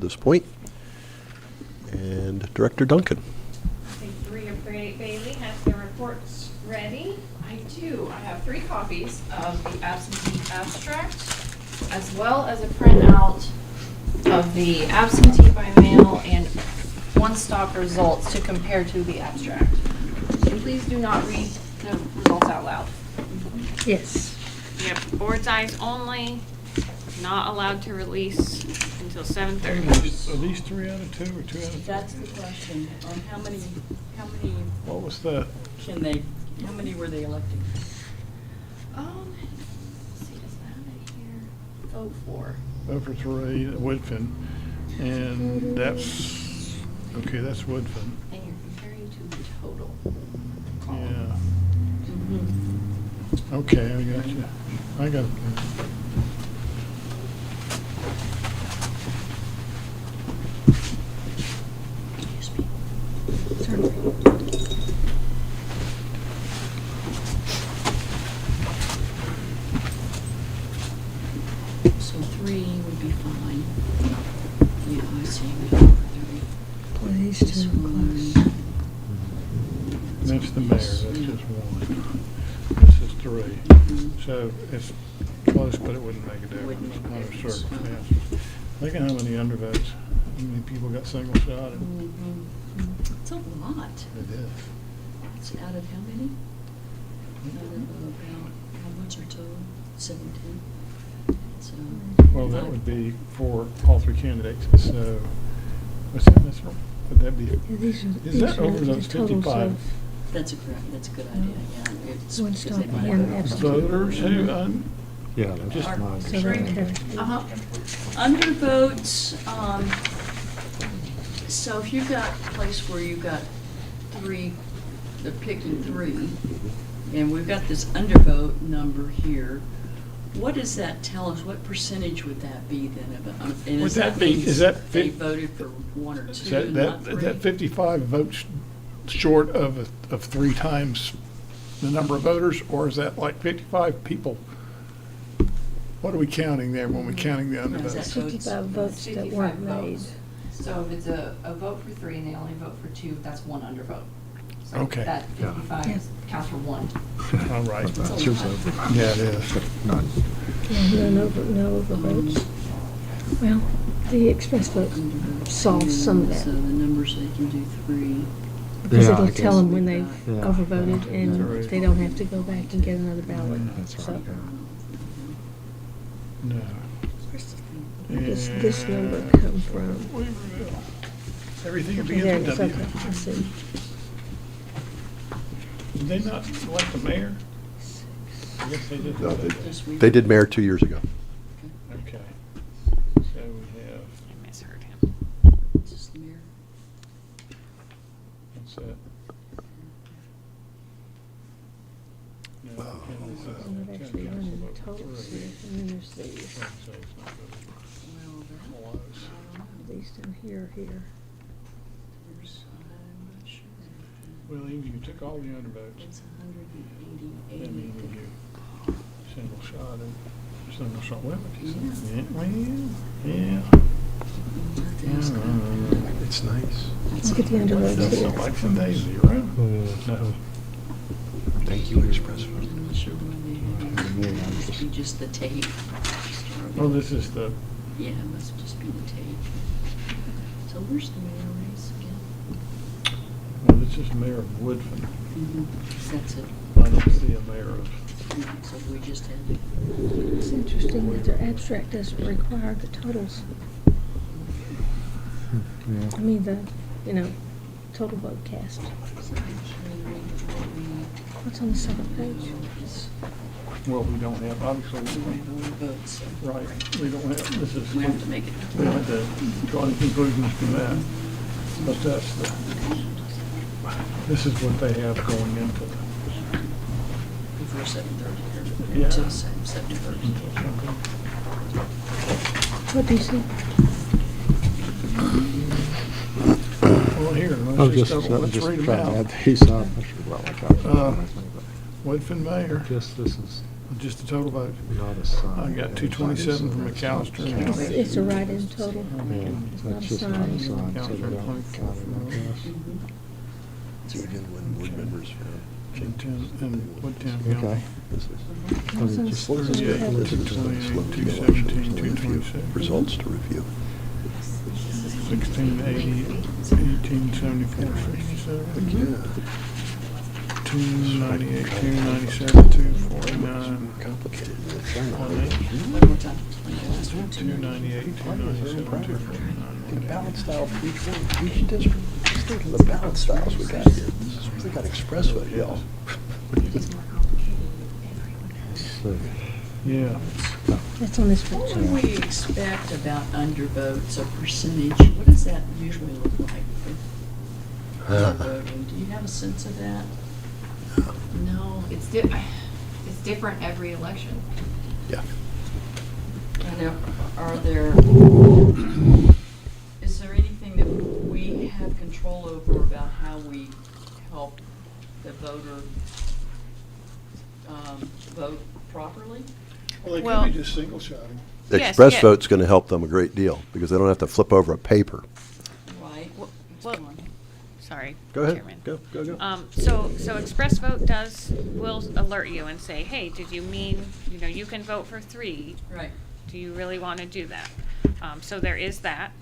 this point. And Director Duncan. Page 3 of grade 8 Bailey has the reports ready. I do. I have 3 copies of the absentee abstract, as well as a printout of the absentee by mail and one-stop results to compare to the abstract. And please do not read the results out loud. Yes. Yep, board's eyes only, not allowed to release until 7:30. Are these 3 out of 2 or 2 out of 3? That's the question, on how many What was that? can they, how many were they electing? Let's see, does that have it here? Vote for. Vote for 3, Woodfin. And that's, okay, that's Woodfin. And you're comparing to the total Yeah. column. Okay, I got you. I got it. So 3 would be fine. Yeah, I see. Three. Well, these This two are one. close. That's the mayor, that's just 1. This is 3. So it's close, but it wouldn't make a difference Wouldn't make a under difference. circumstances. Look at how many undervotes, how many people got single shot. It's a lot. It is. It's out of how many? Out of about, how much are total? 17. So. Well, that would be for all 3 candidates, so, what's that, Ms. Earl? Would that be, Yeah, these are, is these that are over the those totals 55 of That's a correct, that's a good idea, yeah. It's One because stop they might and vote. absentee. voters who, Yeah, that's Just my So they have, Uh-huh. Undervotes, so if you've got a place where you've got 3, they're picking 3, and we've got this undervote number here, what does that tell us? What percentage would that be then? And Would that be- means is that they fif- voted for 1 or 2, is that, not that 3? that 55 votes short of 3 times the number of voters, or is that like 55 people? What are we counting there when we're counting the Yeah, is that undervotes? 55 votes that weren't 55 made. votes. So if it's a vote for 3 and they only vote for 2, that's 1 undervote. So Okay. that Yeah. 55 counts for 1. All right. That's yours, Yeah, it is. None. Yeah, no overvotes. Well, the express vote Undervotes solves some of here, that. So the numbers, they can do 3. Because Yeah, it'll I tell guess. them when they've Yeah. overvoted and Right. they don't have to go back and get another ballot. That's So right. No. where does this number come from? Everything Okay, there it begins is, with okay, W. I see. Did they not elect the mayor? I guess they did. No, This week. They did mayor 2 years ago. Okay. So we have, I misheard him. Is this the mayor? what's that? No, Oh. Kennedy's, I'm not actually council running vote the for totals 3. here, and then there's these. So it's not good. Well, that, Close. I don't know. These down here. There's, I'm not sure. Well, even if you took all the undervotes, It's then 180. you single shot and single shot women. Yeah. Well, yeah. It's nice. Look at the undervotes That's here. election day, 0. No. Thank you, Express. I'm not sure why they had it. It must be just the tape. Oh, this is the, Yeah, it must just be the tape. So where's the mayor race again? well, this is Mayor of Woodfin. That's it. I don't see a mayor of, So we just had, It's interesting that their abstract doesn't require the totals. I mean, total vote cast. What's on the second page? well, we don't have, obviously, we have only votes, so right, we don't have, this is, we have to make it. we don't have to draw any conclusions from that. But that's the, this is what they have going into the, Before 7:30 Yeah. or until 7:30. until something. What do you see? Well, here, I was let's just, just, let's read them trying to out. add these up. I should, well, I got Woodfin Mayor, just, this is, Just the total vote. Not assigned. I got 227 from McAllister. It's a write-in total. Yeah, It's not that's just not assigned. assigned, so they Counselor, don't 24. count it, I guess. Mm-hmm. So again, when board members And what town Okay. council? This is- Council's Just let's just go, 38, this is just a 228, slow to the 217, elections, to review, 226. results to review. 1680, 1874, 67. Yeah. 298, 297, 249, Complicated. 1 more time. 298, 297, 249. The ballot style for each district. Just think of the ballot styles we got here. We got express vote, y'all. Yeah. That's on this What picture. do we expect about undervotes or percentage? What does that usually look like for undervoting? Do you have a sense of that? No, it's different every election. Yeah. And are there, is there anything that we have control over about how we help the voter vote properly? Well, they Well- could be just single shotting. Yes, Express yeah. vote's gonna help them a great deal, because they don't have to flip over a paper. Right? Well- Come on. Sorry, Go ahead, Chairman. go. So Express Vote will alert you and say, hey, did you mean, you can vote for 3. Right. Do you really want to do that? So there is that.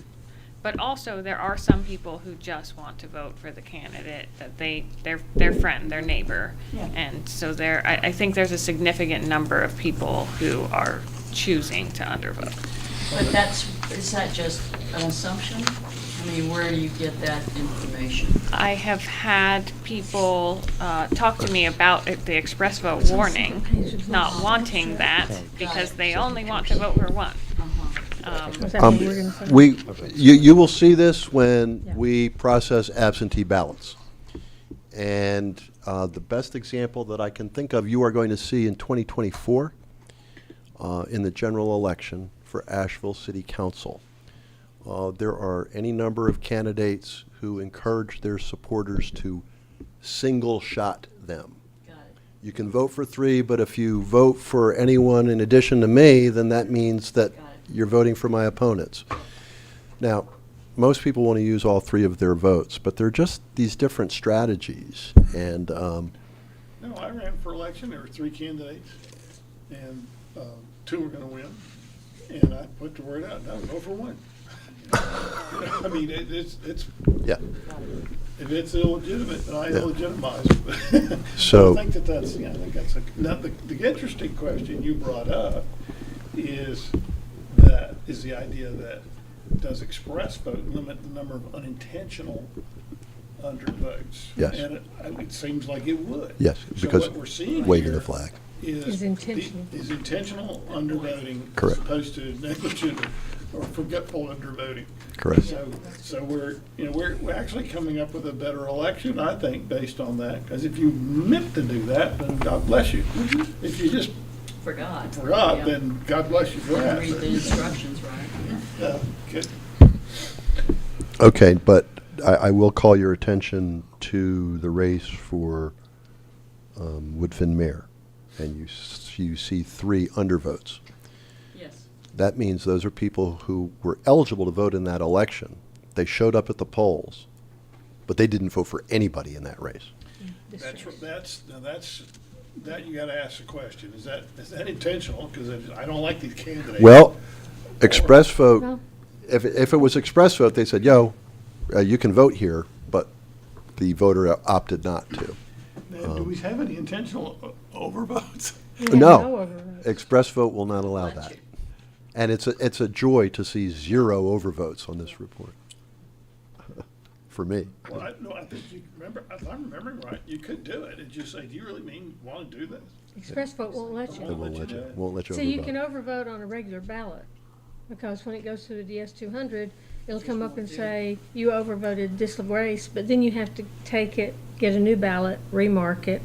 But also, there are some people who just want to vote for the candidate that their friend, their neighbor. Yeah. And so I think there's a significant number of people who are choosing to undervote. But is that just an assumption? I mean, where do you get that information? I have had people talk to me about the express vote warning, not wanting that because they only want to vote for one. Was that what you were gonna say? You will see this when Yeah. we process absentee ballots. And the best example that I can think of, you are going to see in 2024 in the general election for Asheville City Council. There are any number of candidates who encourage their supporters to single shot them. Got it. You can vote for 3, but if you vote for anyone in addition to me, then that means that Got it. you're voting for my opponents. Now, most people want to use all 3 of their votes, but they're just these different strategies. And No, I ran for election. There were 3 candidates, and 2 were going to win. And I put the word out, no, go for 1. I mean, it's yeah, if it's illegitimate, then I illegitimize it. So- I think that's, I think that's now the interesting question you brought up is the idea that does express vote limit the number of unintentional undervotes? Yes. And it seems like it would. yes, So because what we're seeing waving here the flag. Is intentional. Is intentional undervoting Correct. as opposed to negligent or forgetful undervoting. Correct. So we're actually coming up with a better election, I think, based on that. Because if you meant to do that, then God bless you. If you just Forgot. forgot, Yeah. then God bless you for Didn't that. read the instructions right. Yeah, good. Okay, but I will call your attention to the race for Woodfin Mayor, and you see 3 undervotes. Yes. That means those are people who were eligible to vote in that election. They showed up at the polls, but they didn't vote for anybody in that race. That you gotta ask the question, is that intentional? Because I don't like these candidates. Well, express vote, Well- if it was express vote, they said, you can vote here, but the voter opted not to. Now, do we have any intentional overvotes? We have No, overvotes. express vote will not allow Let that. you. And it's a joy to see 0 overvotes on this report. For me. Well, I think you remember, if I'm remembering right, you could do it and just say, do you really want to do this? Express vote won't let They you. won't let you, won't let you So you overvote. can overvote on a regular ballot, because when it goes to the DS-200, it'll come up and say, you overvoted this race, but then you have to take it, get a new ballot, remark it.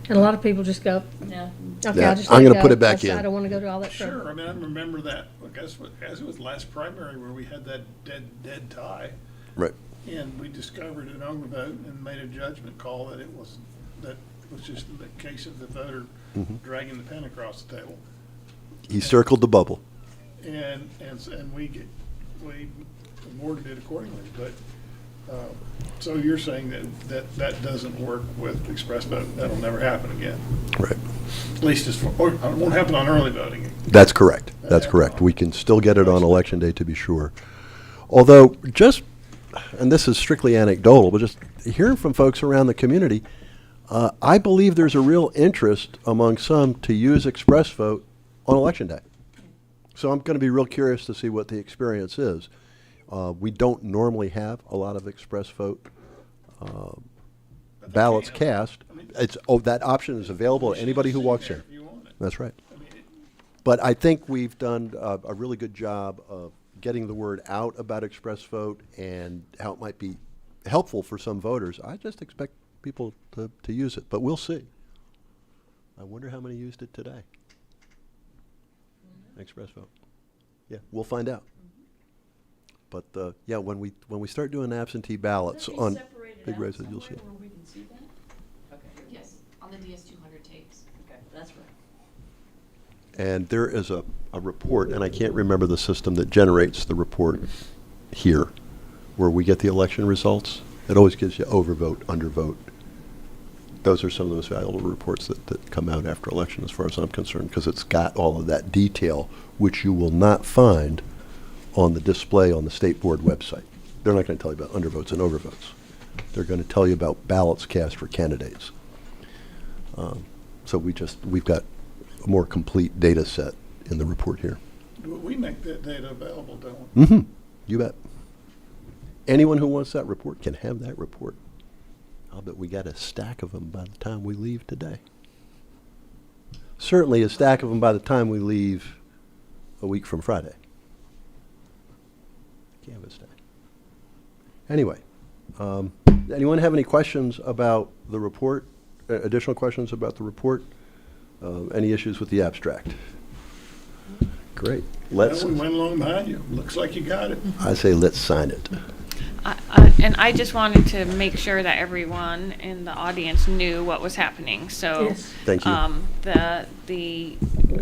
And a lot of people just go, Yeah. okay, Yeah, I'll just I'm let it gonna put go, it back 'cause I in. don't want to go to all that Sure, trouble. I mean, I remember that, I guess, as it was last primary where we had that dead tie. Right. And we discovered an overvote and made a judgment call that it was, that which is the case of the voter dragging the pen across the table. He circled the bubble. And we awarded it accordingly, but, so you're saying that doesn't work with express vote, that'll never happen again, Right. at least as far, or it won't happen on early voting. That's correct. That's correct. We can still get it on election day, to be sure. Although, just, and this is strictly anecdotal, but just hearing from folks around the community, I believe there's a real interest among some to use express vote on election day. So I'm going to be real curious to see what the experience is. We don't normally have a lot of express vote ballots cast. That option is available to anybody who walks here. If you want it. That's right. I mean, But I think we've done a really good job of getting the word out about express vote and how it might be helpful for some voters. I just expect people to use it, but we'll see. I wonder how many used it today. Express vote. Yeah, we'll find out. But yeah, when we start doing absentee ballots on big races, you'll see. Where we can see that? Okay, here it Yes, is. on the DS200 tapes. Okay, that's right. And there is a report, and I can't remember the system that generates the report here, where we get the election results. It always gives you overvote, undervote. Those are some of the most valuable reports that come out after election, as far as I'm concerned, because it's got all of that detail, which you will not find on the display on the state board website. They're not going to tell you about undervotes and overvotes. They're going to tell you about ballots cast for candidates. So we've got a more complete data set in the report here. we make that data available, don't we? Mm-hmm. You bet. Anyone who wants that report can have that report. I'll bet we got a stack of them by the time we leave today. Certainly a stack of them by the time we leave a week from Friday. Canvas day. Anyway, anyone have any questions about the report? Additional questions about the report? Any issues with the abstract? Great. Let's. Well, we went along behind you. Looks like you got it. I say let's sign it. And I just wanted to make sure that everyone in the audience knew what was happening. So, Yes. Thank you. the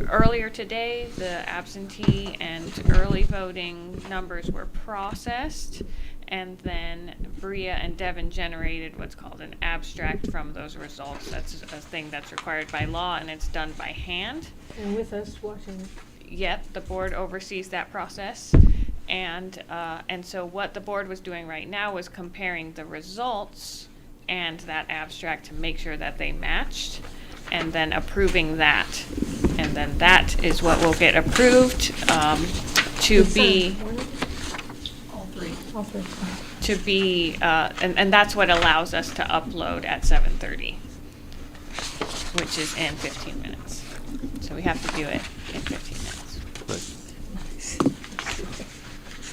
earlier today, the absentee and early voting numbers were processed, and then Bria and Devin generated what's called an abstract from those results. That's a thing that's required by law, and it's done by hand. And with us watching it. Yet the board oversees that process. And so what the board was doing right now was comparing the results and that abstract to make sure that they matched, and then approving that. And then that is what will get approved to be, All three. All three. and that's what allows us to upload at 7:30, which is in 15 minutes. So we have to do it in 15 minutes.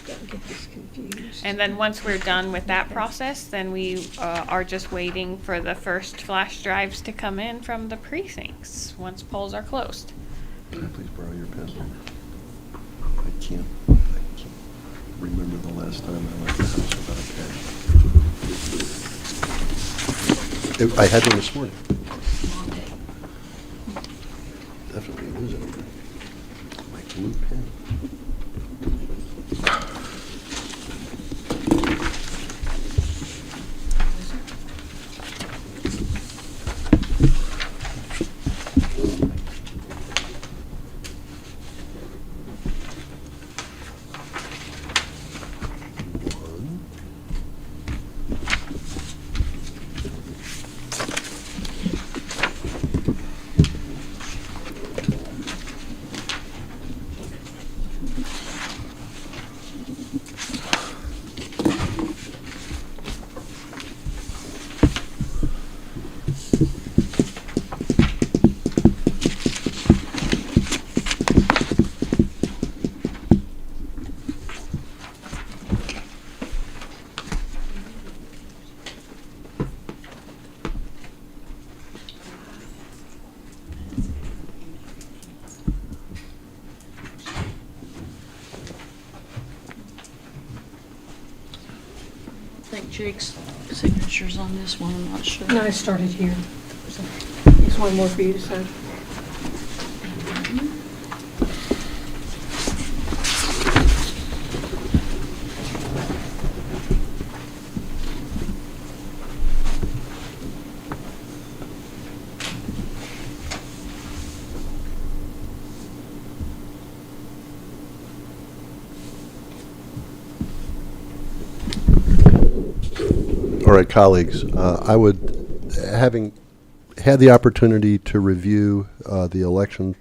Don't get this confused. And then once we're done with that process, then we are just waiting for the first flash drives to come in from the precincts, once polls are closed. Can I please borrow your pen? I can't remember the last time I left the house without a pen. I had one this morning. Long day. Definitely lose it. My blue pen. I think Jake's signature's on this one, I'm not sure. No, I started here. So, just one more for you to sign. All right, colleagues, I would, having had the opportunity to review the election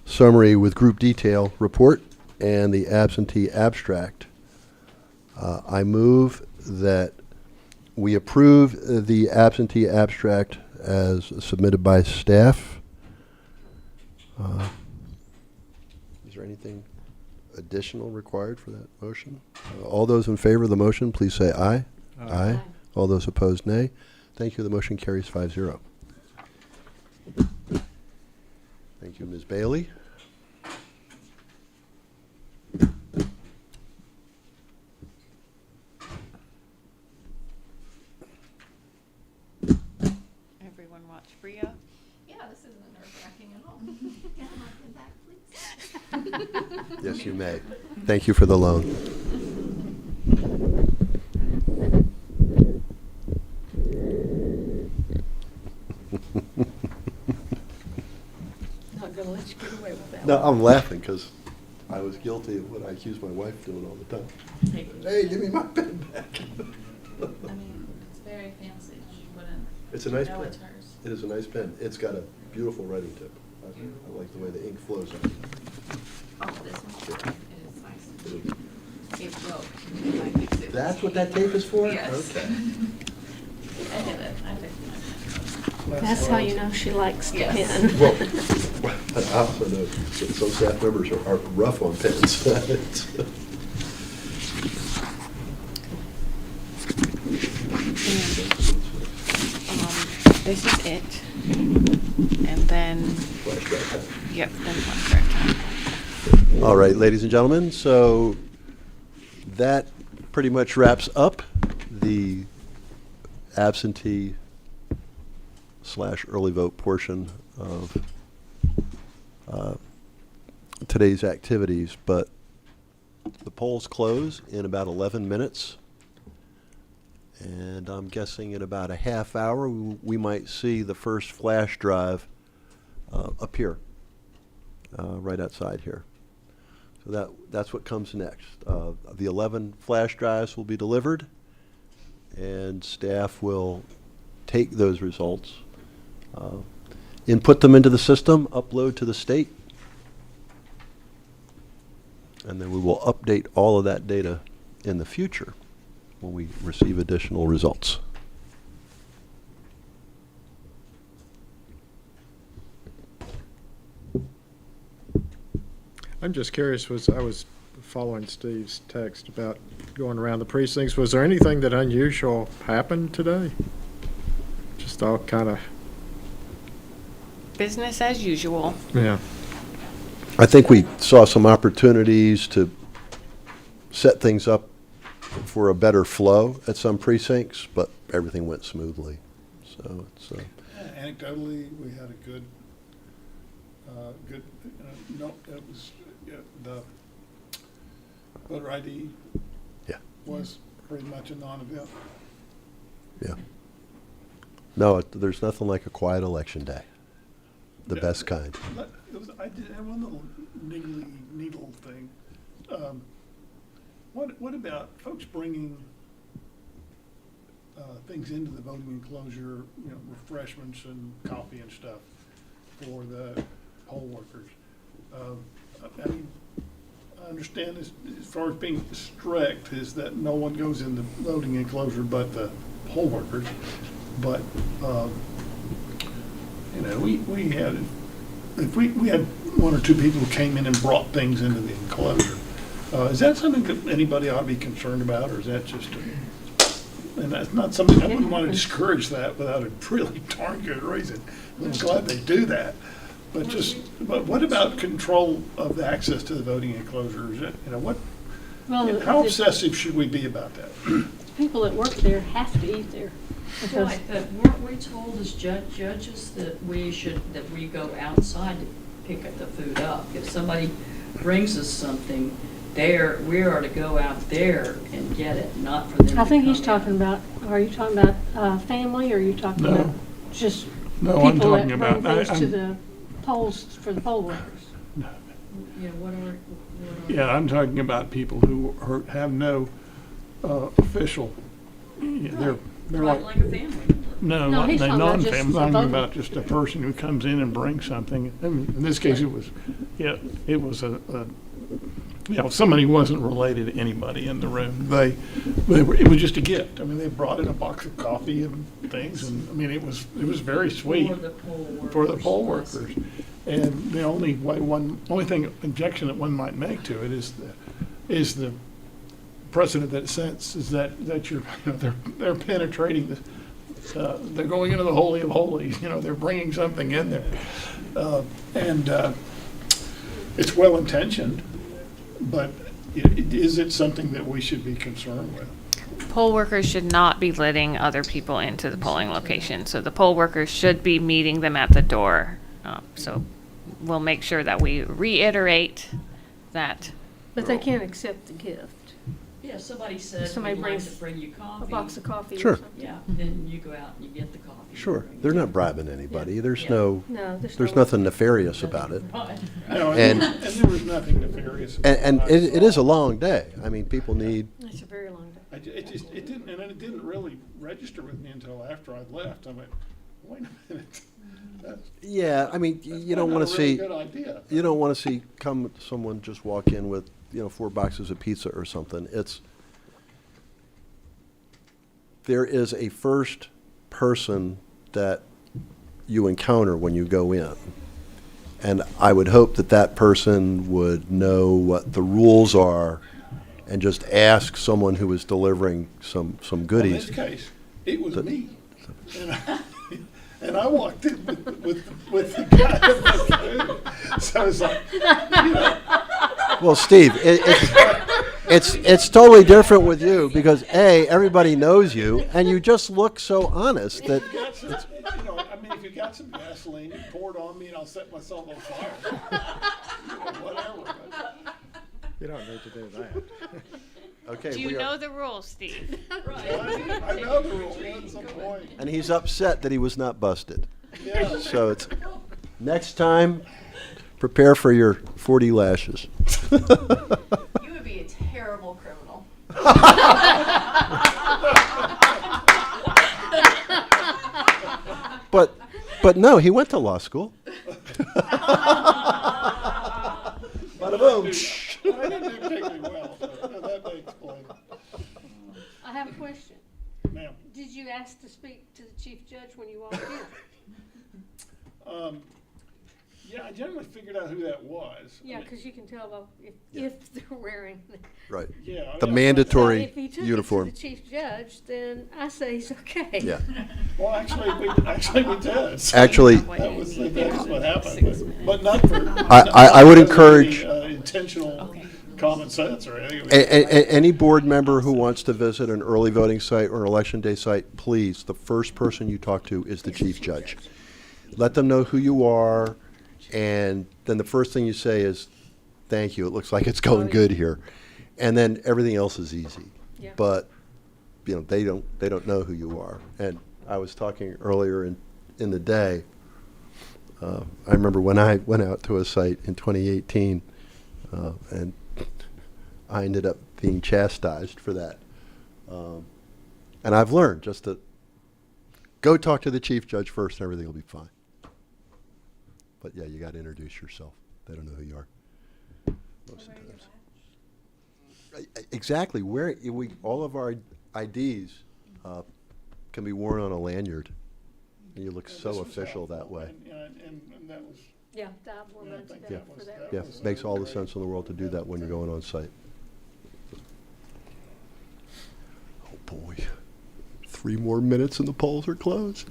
summary with group detail report and the absentee abstract, I move that we approve the absentee abstract as submitted by staff. Is there anything additional required for that motion? All those in favor of the motion, please say aye. Aye. All those opposed, nay. Thank you. The motion carries 5-0. Thank you, Ms. Bailey. Everyone watch Bria. Yeah, this isn't nerve-wracking at all. Yes, you may. Thank you for the loan. Not gonna let you get away with that No, one. I'm laughing because I was guilty of what I accuse my wife doing all the time. Hey, give me my pen back. I mean, it's very fancy. She wouldn't. It's a nice know pen. it's hers. It is a nice pen. It's got a beautiful writing tip. I like the way the ink flows on it. Oh, this one? It is nice. It broke. I fixed it. That's what that tape is for? Yes. Okay. I did it. I fixed it. That's how you know she likes the Yes. pen. Well, but I also know that some staff members are rough on pens. This is it. And then, yep, then one correct. All right, ladies and gentlemen, so that pretty much wraps up the absentee / early vote portion of today's activities, but the polls close in about 11 minutes. And I'm guessing in about a half hour, we might see the first flash drive appear right outside here. So that's what comes next. The 11 flash drives will be delivered, and staff will take those results, input them into the system, upload to the state, and then we will update all of that data in the future when we receive additional results. I'm just curious, I was following Steve's text about going around the precincts. Was there anything that unusual happened today? Just all kind of, Business as usual. yeah. I think we saw some opportunities to set things up for a better flow at some precincts, but everything went smoothly. So it's Anecdotally, we had a good, no, it was, the voter ID yeah, was pretty much a non-event. yeah. No, there's nothing like a quiet election day. The Yeah. best kind. I did have one little needle thing. What about folks bringing things into the voting enclosure, you know, refreshments and coffee and stuff for the poll workers? I mean, I understand as far as being strict is that no one goes in the voting enclosure but the poll workers. But, you know, we had, if we had one or two people who came in and brought things into the enclosure, is that something that anybody ought to be concerned about, or is that just and that's not something, I wouldn't want to discourage that without a really darn good reason. I'm glad they do that. But but what about control of the access to the voting enclosures? You know, Well, how obsessive should we be about that? people that work there have to eat there. Because Right, but weren't we told as judges that we go outside to pick up the food up? If somebody brings us something there, we are to go out there and get it, not for them to come I think he's in. talking about, are you talking about family, or are you talking No. about just No, I'm people that talking bring about, things to the polls, for the poll workers? Yeah, what are? yeah, I'm talking about people who have no official, they're Right, like, like a family member. no, No, not he's they talking about just non-family, a I'm talking voter. about just a person who comes in and brings something. I mean, in this case, it was, yeah, it was somebody who wasn't related to anybody in the room. It was just a gift. I mean, they brought in a box of coffee and things, and, I mean, it was very sweet. For the poll workers. For the poll workers. And the only objection that one might make to it is the precedent that it sets, is that you're, they're penetrating they're going into the Holy of Holies, they're bringing something in there. And it's well-intentioned, but is it something that we should be concerned with? Poll workers should not be letting other people into the polling location, so the poll workers should be meeting them at the door. So we'll make sure that we reiterate that. But they can't accept the gift, Yeah, somebody says, Somebody we'd like brings to bring you coffee. a box of coffee or Sure. something. Yeah, then you go out and you get the coffee. Sure, they're not bribing anybody. There's Yeah. no, No, there's nothing nefarious about it. Right. No, And- and there was nothing nefarious. about And what I it is a saw. long day. I mean, people need, It's a very long day. It didn't really register with me until after I left. I went, wait a minute. That's yeah, I mean, you don't not want a to really see, good idea. you don't want to see someone just walk in with, 4 boxes of pizza or something. There is a first person that you encounter when you go in. And I would hope that that person would know what the rules are and just ask someone who is delivering some In goodies. this case, it was The- me. And I walked in with the guy in the food. So it's like, Well, Steve, it's totally different with you because everybody knows you, and you just look so honest that. if you got some gasoline, you pour it on me and I'll set myself on fire. Whatever. but- You don't need to do that. Okay, Do you know the rules, Steve? I know the rule at some point. And he's upset that he was not busted. Yeah. So it's next time, prepare for your 40 lashes. You would be a terrible criminal. But no, he went to law school. Bada boom. I didn't do particularly well, so that may explain it. I have a question. Ma'am. Did you ask to speak to the chief judge when you walked in? Yeah, I generally figured out who that was. Yeah, because you can tell though if they're wearing. Right. Yeah. The yeah, mandatory If he took uniform. it to the chief judge, then I say he's okay. Yeah. Well, actually, we did. Actually, That was what happened, but not for. I would not encourage- any, intentional common sense or anything. any board member who wants to visit an early voting site or an election day site, please, the first person you talk to is the chief judge. Let them know who you are, and then the first thing you say is, "Thank you. It looks like it's going good here," and then everything else is easy. Yeah. But they don't know who you are. And I was talking earlier in the day. I remember when I went out to a site in 2018, and I ended up being chastised for that. And I've learned just to go talk to the chief judge first, and everything will be fine. But yeah, you got to introduce yourself. They don't know who you are. Most of the times. Exactly. All of our IDs can be worn on a lanyard, and you look And so this was official that helpful, way. and that was. Yeah, that one Yeah, I runs think today that for was- that. Yeah, was makes all the great. sense in the world to do that when you're going on site. Oh boy, 3 more minutes and the polls are closed.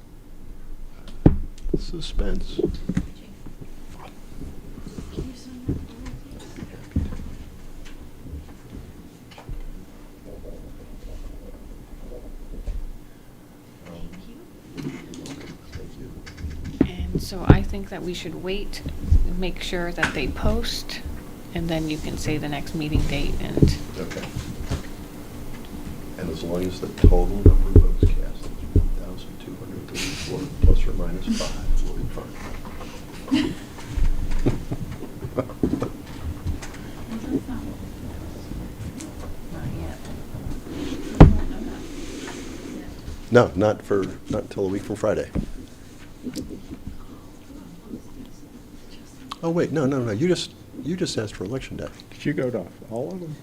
Suspense. So I think that we should wait, make sure that they post, and then you can say the next meeting date and. Okay. And as long as the total number of votes cast is 1,234 plus or minus 5, we'll be fine. No, not until a week from Friday. Oh, wait, no, you just asked for election day. Did you go to all of them?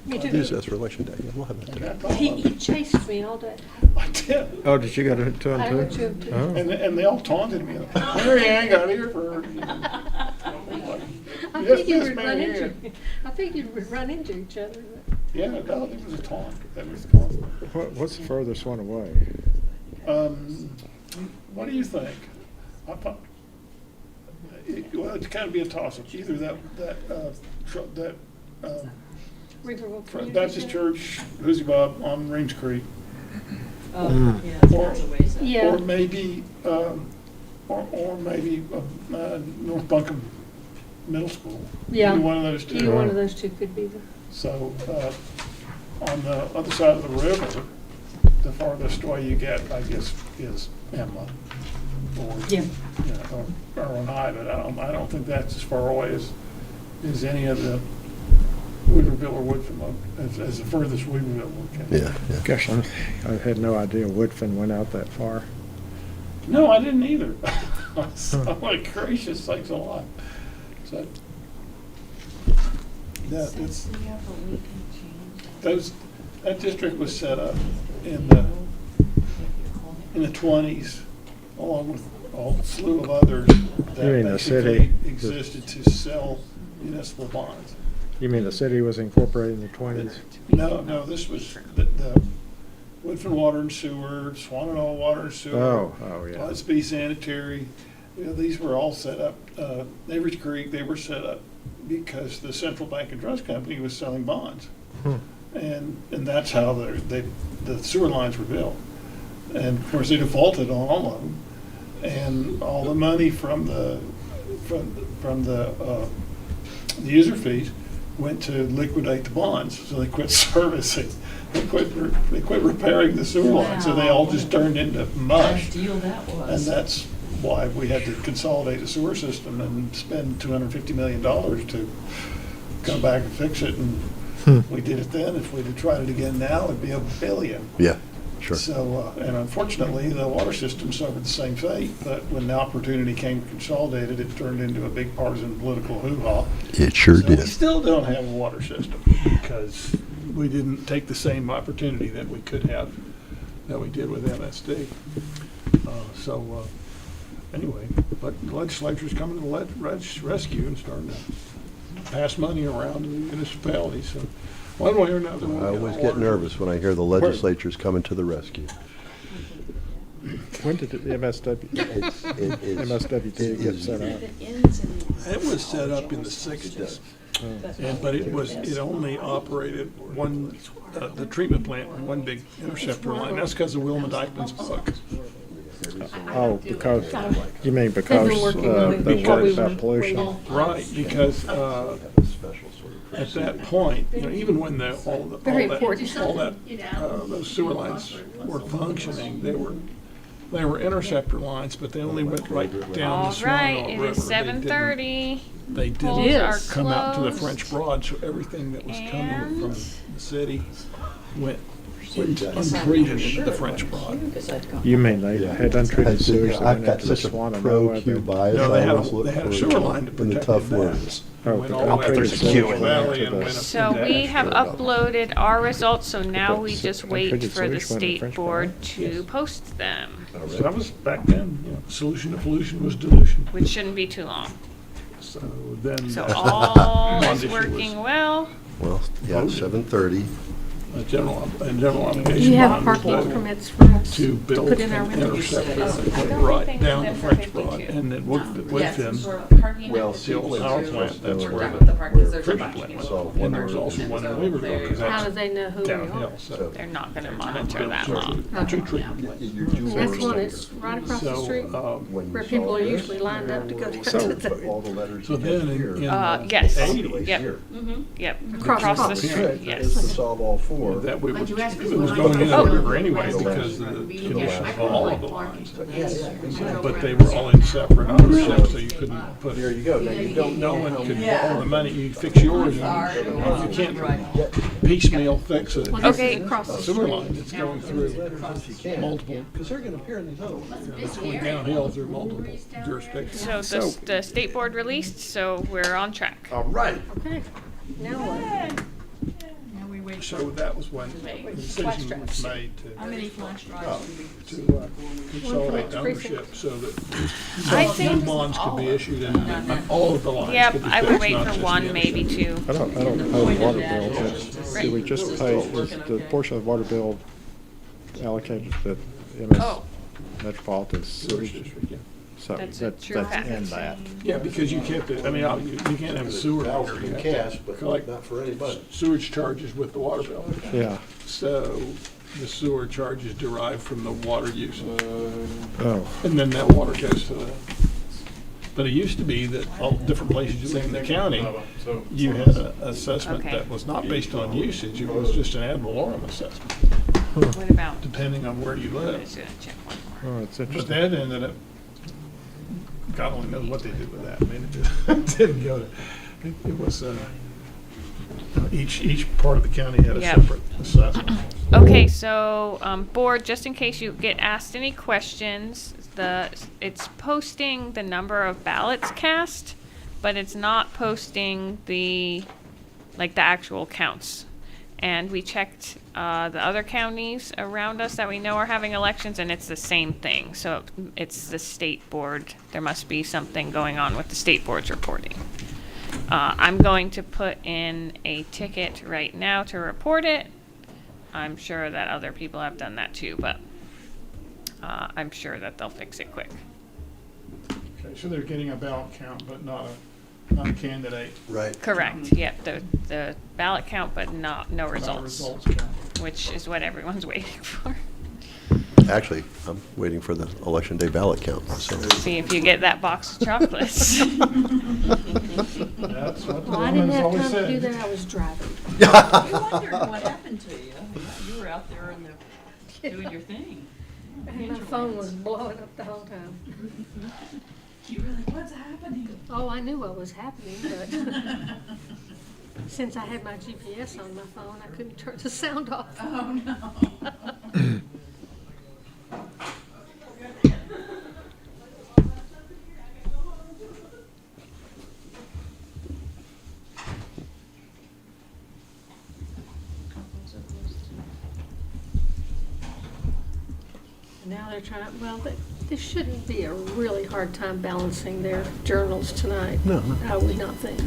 Me You just asked for election day. Yeah, we'll have that today. He chased me all day. I did. Oh, did you go to them too? I went to him too. Oh. And they all taunted me. Mary Ann got here for. I Yes, think you Miss would Mary run Ann. into, I think you would run into each other. But Yeah, no, it was a taunt. That was constant. What's the furthest one away? What do you think? Well, it's kind of be a toss-up. Either that Riverville Community Baptist Center. Church, Hoosie Bob on Range Creek, Oh, yeah, that's a ways out. Yeah. or maybe North Buncombe Middle School. Yeah. Either one of those two. Either one of those two could be the. So, on the other side of the river, the farthest away you get, I guess, is Emma. Or, Yeah. you know, or Onai, but I don't think that's as far away as any of the Weaverville or Woodfin, as the furthest Weaverville would get. Yeah. Gosh, I had no idea Woodfin went out that far. No, I didn't either. I'm like, gracious, thanks a lot. So, yeah, it's, that district was set up in the 20s, along with a slew of others that You mean the basically city? existed to sell municipal bonds. You mean the city was incorporated in the 20s? No, this was the Woodfin Water and Sewer, Swananoa Water and Sewer. Oh, yeah. Gillespie Sanitary, these were all set up, Average Creek, they were set up because the Central Bank and Trust Company was selling bonds. And that's how the sewer lines were built. And of course, they defaulted on all of them. And all the money from the user fees went to liquidate the bonds. So they quit servicing, they quit repairing the sewer lines. So they all just turned into mush. Bad deal that And was. that's why we had to consolidate the sewer system and spend $250 million to come back and fix it. And we did it then. If we'd have tried it again now, it'd be $1 billion. Yeah, sure. So, and unfortunately, the water system suffered the same fate, but when the opportunity came to consolidate it, it turned into a big partisan political hoo-ha. It sure So we did. still don't have a water system because we didn't take the same opportunity that we could have, that we did with MSD. Anyway, but the legislature's coming to the rescue and starting to pass money around in the municipalities. So one way or another, we'll I get always our get water. nervous when I hear the legislature's coming to the rescue. When did the MSWT get set up? It ends in. It was set up in the 60s. But it only operated the treatment plant, one big interceptor line. That's because of Wilma Dykeman's book. Oh, because, you mean because working on it they before we worried about were pollution? waiting. Right, because at that point, even when Very important. those sewer lines were functioning, they were interceptor lines, but they only went right down All the right, Swananoa it River. is 7:30. They Polls didn't are come out to the closed. French Broad, so everything that was coming And- from the city went untreated into the French Broad. You mean they had untreated sewage that I've went got into the such a Swananoa? pro-Q that- bias. No, I they always look had a for sewer line to in the protect tough that. words. Oh, Went the all the way up untreated to sewage Central went Valley into and the- went up So into we have Asheville. uploaded our results, so now But we s- just wait untreated for the sewage went to state French board Broad? to post them, So that was back then, solution to pollution was dilution. which shouldn't be too long. So then. So all is Bond issue was- working well. Well, yeah, 7:30. a general obligation You have bond parking report permits for us to build put in our an windows. intercept I don't right think down they're the French perfectly Broad, too. and then with them, Well, the old power plant, that's We're where done with the the park, 'cause there's a treatment bunch. plant went. So And there's also one in Weaverville, because How do that's they know who we downhill, are? so. They're not gonna monitor that long. Two treatment plants. That's one that's right across the street, So, where people are usually lined up to go down to the, All the letters so you then get in here. Yes, '80s, yep, Here. yep, Across across the the street. street, Is to yes. solve all four. that we would, you ask us it was what going in the Oh. river anyway The because of the We condition I of all of the park lines. for this. So, but they were all in separate ownership, so you couldn't put, There you go. Now you don't no know one how could many. borrow the money, you fix yours, and you can't piecemeal fix a well, this Okay. is across the sewer street. line that's going through If you can. multiple, Because they're gonna appear in these other ones. it's going downhill through multiple jurisdictions. So the state board released, so we're on track. All right. Okay, now what? Now we wait So that was when the decision was made How many flash drives do we? to consolidate the ownership so that I new think, bonds could be issued and all of the lines yep, could be I would fixed, wait not for just one, the maybe two. I don't pay the water bill, but do we just pay, is the portion of the water bill allocated to the MS Oh, Metropolitan Sewage Sewage? district, yeah. So That's a true that's fact. in that. Yeah, because you can't, I mean, you can't have a sewer meter, you In have cash, to but collect not for anybody. sewage charges with the water bill. Yeah. So the sewer charges derived from the water use. Oh, And then that water goes to the, but it used to be that all different places you live in the county, you had an assessment Okay. that was not based on usage, it was just an ad valorem assessment, what about, depending on where you I'm live. just gonna check one more. oh, it's But interesting. that ended up, God only knows what they did with that. I mean, it didn't go to, it was, each part of the county had a Yep. separate assessment. Okay, so, board, just in case you get asked any questions, it's posting the number of ballots cast, but it's not posting the actual counts. And we checked, the other counties around us that we know are having elections, and it's the same thing. So it's the state board. There must be something going on with the state board's reporting. I'm going to put in a ticket right now to report it. I'm sure that other people have done that too, but I'm sure that they'll fix it quick. Okay, so they're getting a ballot count, but not a candidate. Right. Correct, yep, the ballot count, but no Not a results, results count. which is what everyone's waiting for. Actually, I'm waiting for the election day ballot count. So. See if you get that box of chocolates. That's what the Well, I didn't woman's have always time to do said. that, I was driving. You wondered what happened to you. You were out there doing your thing. And my phone was blowing up the whole time. You were like, what's happening? Oh, I knew what was happening, but since I had my GPS on my phone, I couldn't turn the sound off. Oh, no. Now they're trying, well, this shouldn't be a really hard time balancing their journals tonight. No, no. I would not think.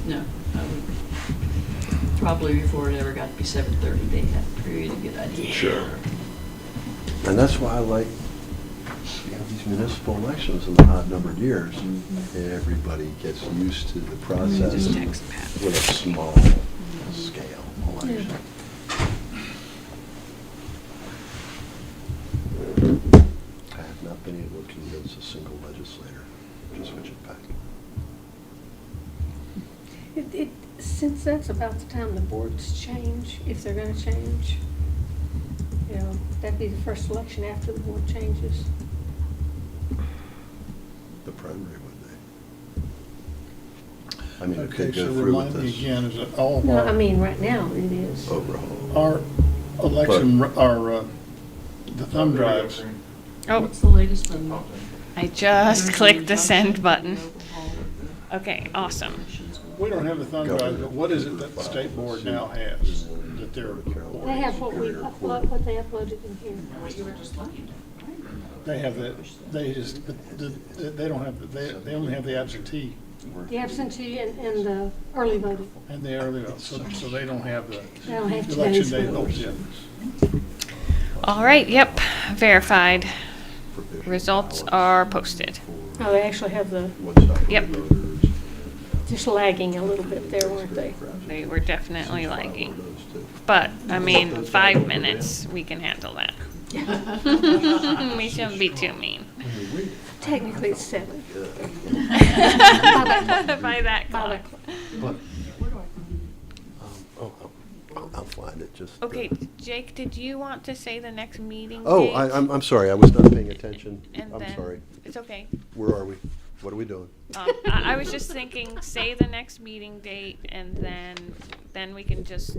No, I would, probably before it ever got to be 7:30, they had pretty good idea. Sure. And that's why I like, you know, these municipal elections in the odd numbered years. Everybody gets used to the process Just text Pat. with a small scale election. I have not been able to convince a single legislator to switch it back. Since that's about the time the boards change, if they're gonna change, you know, that'd be the first election after the board changes. The primary, would they? I mean, it Okay, could so go through with remind me this again, is that all of No, I our, mean, right now it is. overhaul. our election, the thumb drives, Oh, What's the latest on? I just clicked the send button. Okay, awesome. we don't have the thumb drives, but what is it that the state board now has that they're, They have what we upload, what they uploaded in here. What you were just looking at. they have that, they just, they don't have, they only have the absentee The absentee and the early voting. And the early vote, so they don't have the They don't have to election go day to votes yet. All right, yep, verified. Results are posted. Oh, they actually have the, Yep, just lagging a little bit there, weren't they? they were definitely lagging. But, I mean, 5 minutes, we can handle that. We shouldn't be too mean. Technically, it's 7. By that clock. I'll find it, just. Okay, Jake, did you want to say the next meeting Oh, date? I'm sorry, I was not paying attention. And I'm then- sorry. It's okay. Where are we? What are we doing? I was just thinking, say the next meeting date, and then we can just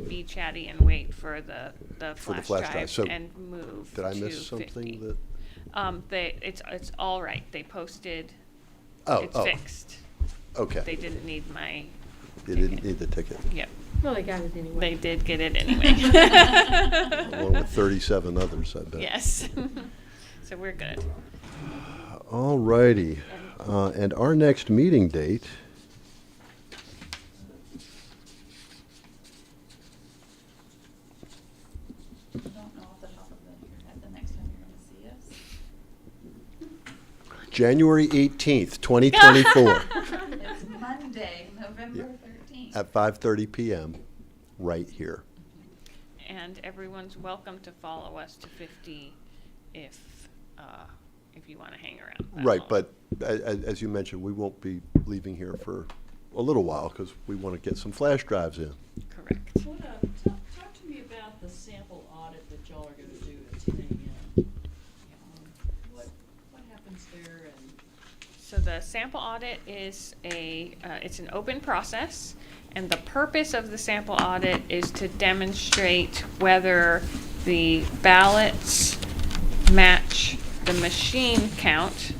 be chatty and wait for the For the flash flash drive. drive So, and move Did I to miss something 50. that? It's all right. They posted. Oh, It's oh, fixed. They okay. didn't need my. You didn't ticket. need the ticket, Yep, Well, they got it anyway. they did get it anyway. along with 37 others, I bet. Yes. So we're good. All righty. And our next meeting date, I don't know off the top of your head the next time you're gonna see us. January 18th, 2024, It's Monday, November 13th. at 5:30 PM, right here. And everyone's welcome to follow us to 50 if you want to hang around. that Right, long. but as you mentioned, we won't be leaving here for a little while because we want to get some flash drives in. Correct. Talk to me about the sample audit that y'all are gonna do at 10 a.m. What happens there and? So the sample audit is it's an open process, and the purpose of the sample audit is to demonstrate whether the ballots match the machine count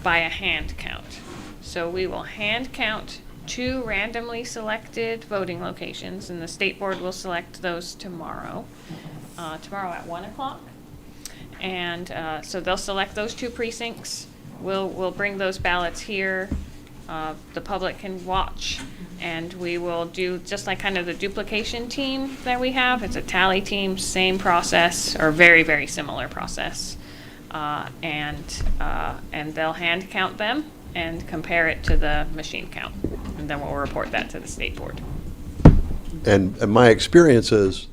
by a hand count. So we will hand count 2 randomly selected voting locations, and the state board will select those tomorrow at 1 o'clock. And so they'll select those 2 precincts. We'll bring those ballots here. The public can watch, and we will do just like kind of the duplication team that we have. It's a tally team, same process, or very, very similar process. And they'll hand count them and compare it to the machine count, and then we'll report that to the state board. And my experience is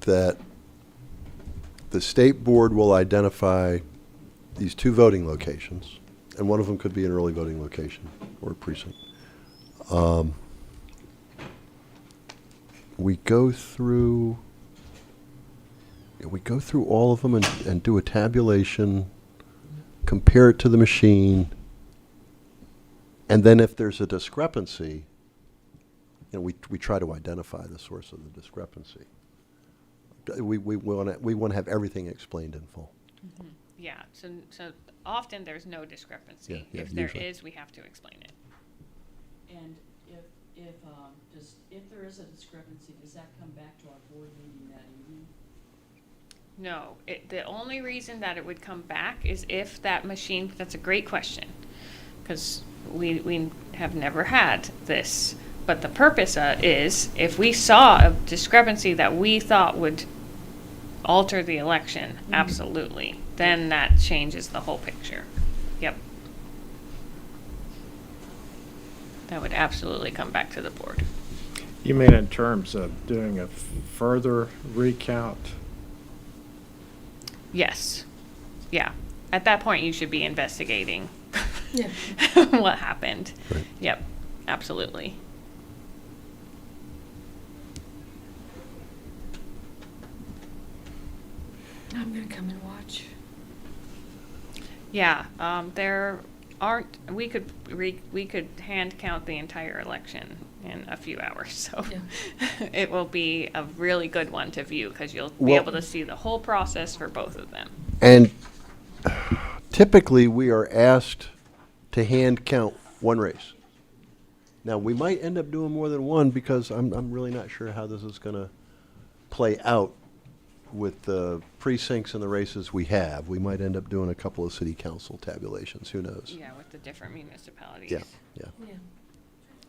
that the state board will identify these 2 voting locations, and one of them could be an early voting location or a precinct. We go through all of them and do a tabulation, compare it to the machine, and then if there's a discrepancy, we try to identify the source of the discrepancy. We want to have everything explained in full. Yeah, so often there's no discrepancy. Yeah, If there usually. is, we have to explain it. And if there is a discrepancy, does that come back to our board meeting that evening? No, the only reason that it would come back is if that machine, that's a great question, because we have never had this. But the purpose is if we saw a discrepancy that we thought would alter the election, absolutely, then that changes the whole picture. Yep. That would absolutely come back to the board. You mean in terms of doing a further recount? Yes. Yeah. At that point, you should be investigating Yeah. what happened. Right. Yep. Absolutely. I'm gonna come and watch. Yeah. There aren't. We could hand count the entire election in a few hours. So Yeah. it will be a really good one to view because you'll be Well- able to see the whole process for both of them. And typically, we are asked to hand count one race. Now, we might end up doing more than one because I'm really not sure how this is going to play out with the precincts and the races we have, we might end up doing a couple of city council tabulations, who knows? Yeah, with the different municipalities. Yeah, yeah. Yeah.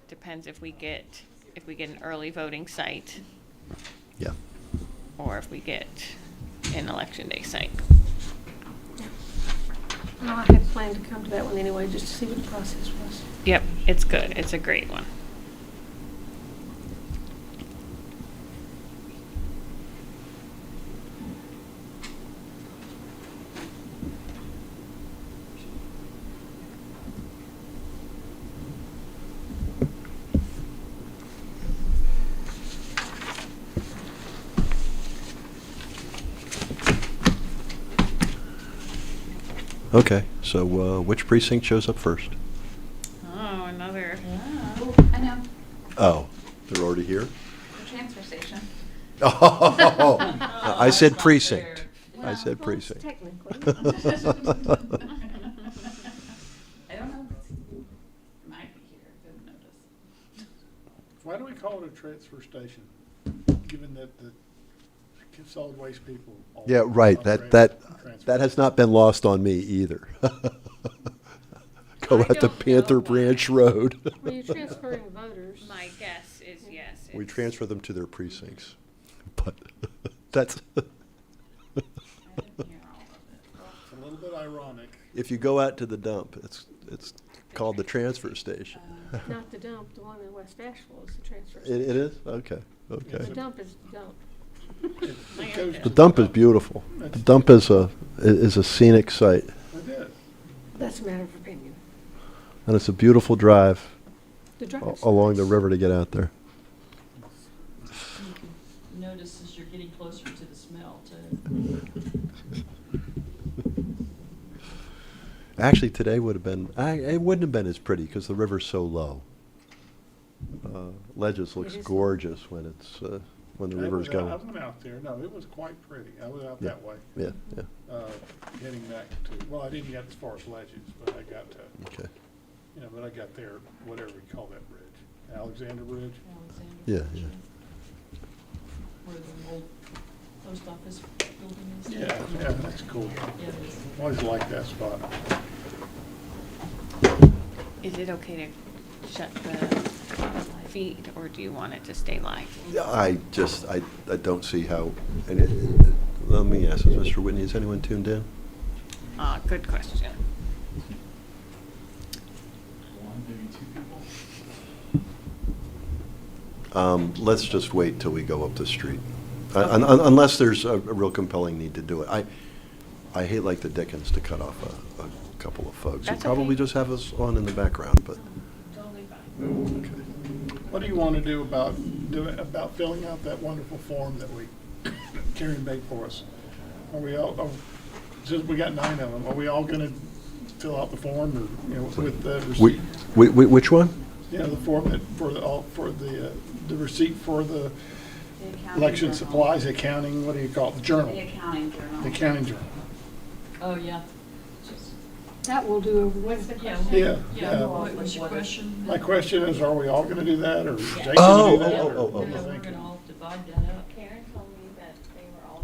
Depends if we get an early voting site Yeah. or if we get an election day site. Well, I had planned to come to that one anyway, just to see what the process was. Yep, it's good. It's a great one. Okay, so which precinct shows up first? Oh, another. Oh, I know, Oh, they're already here? the transfer station. Oh, I said that's not precinct. fair. I said Well, precinct. technically. I don't know, might be here, didn't notice. Why do we call it a transfer station, given that the solid waste people? all Yeah, right, operate that transfer? has not been lost on me either. Go I out to don't Panther know Branch why. Road. Well, you're transferring voters. My guess is yes. We it's- transfer them to their precincts, but that's, I didn't hear all of it. It's a little bit ironic. if you go out to the dump, it's called the transfer station. Not the dump, the one in West Asheville is the transfer It station. is? Okay, okay. The dump is the dump. It goes The to dump is beautiful. The dump is a scenic site, It is. That's a matter of opinion. and it's a beautiful drive The drive is along the nice. river to get out there. You can notice as you're getting closer to the smell too. Actually, today would have been, it wouldn't have been as pretty because the river's so low. Ledges looks It is. gorgeous when it's, when the river's I going. went out there, no, it was quite pretty. I was out Yeah. that way, Yeah, yeah, getting back to, well, I didn't get as far as Ledges, but I got to, okay. but I got there, whatever we call that bridge, Alexander Bridge. Alexander. Yeah, yeah. Where the old post office building is. Yeah, that's cool. Yeah, it is. Always liked that spot. Is it okay to shut the feed, or do you want it to stay live? I don't see how, let me ask this, Mr. Whitney, is anyone tuned in? Good question. Let's just wait till we go up the street. Unless there's a real compelling need to do it. I hate like the Dickens to cut off a couple of folks. You That's probably okay. just have us on in the background, but, Totally fine. okay. What do you want to do about filling out that wonderful form that Karen made for us? Are we all, since we got 9 of them, are we all going to fill out the form or, with the receipt? Which one? The form that, for the receipt for the The accounting election journal. supplies, accounting, what do you call it, the journal? The accounting journal. The accounting journal. Oh, yeah. That will do over What's with. the Yeah, question? Yeah, Yeah, yeah. what was your question? My question is, are we all going to do that, or is Jake going Oh, to do that? oh, or oh, what do you Yeah, we're think? gonna all divide that up. Karen told me that they were all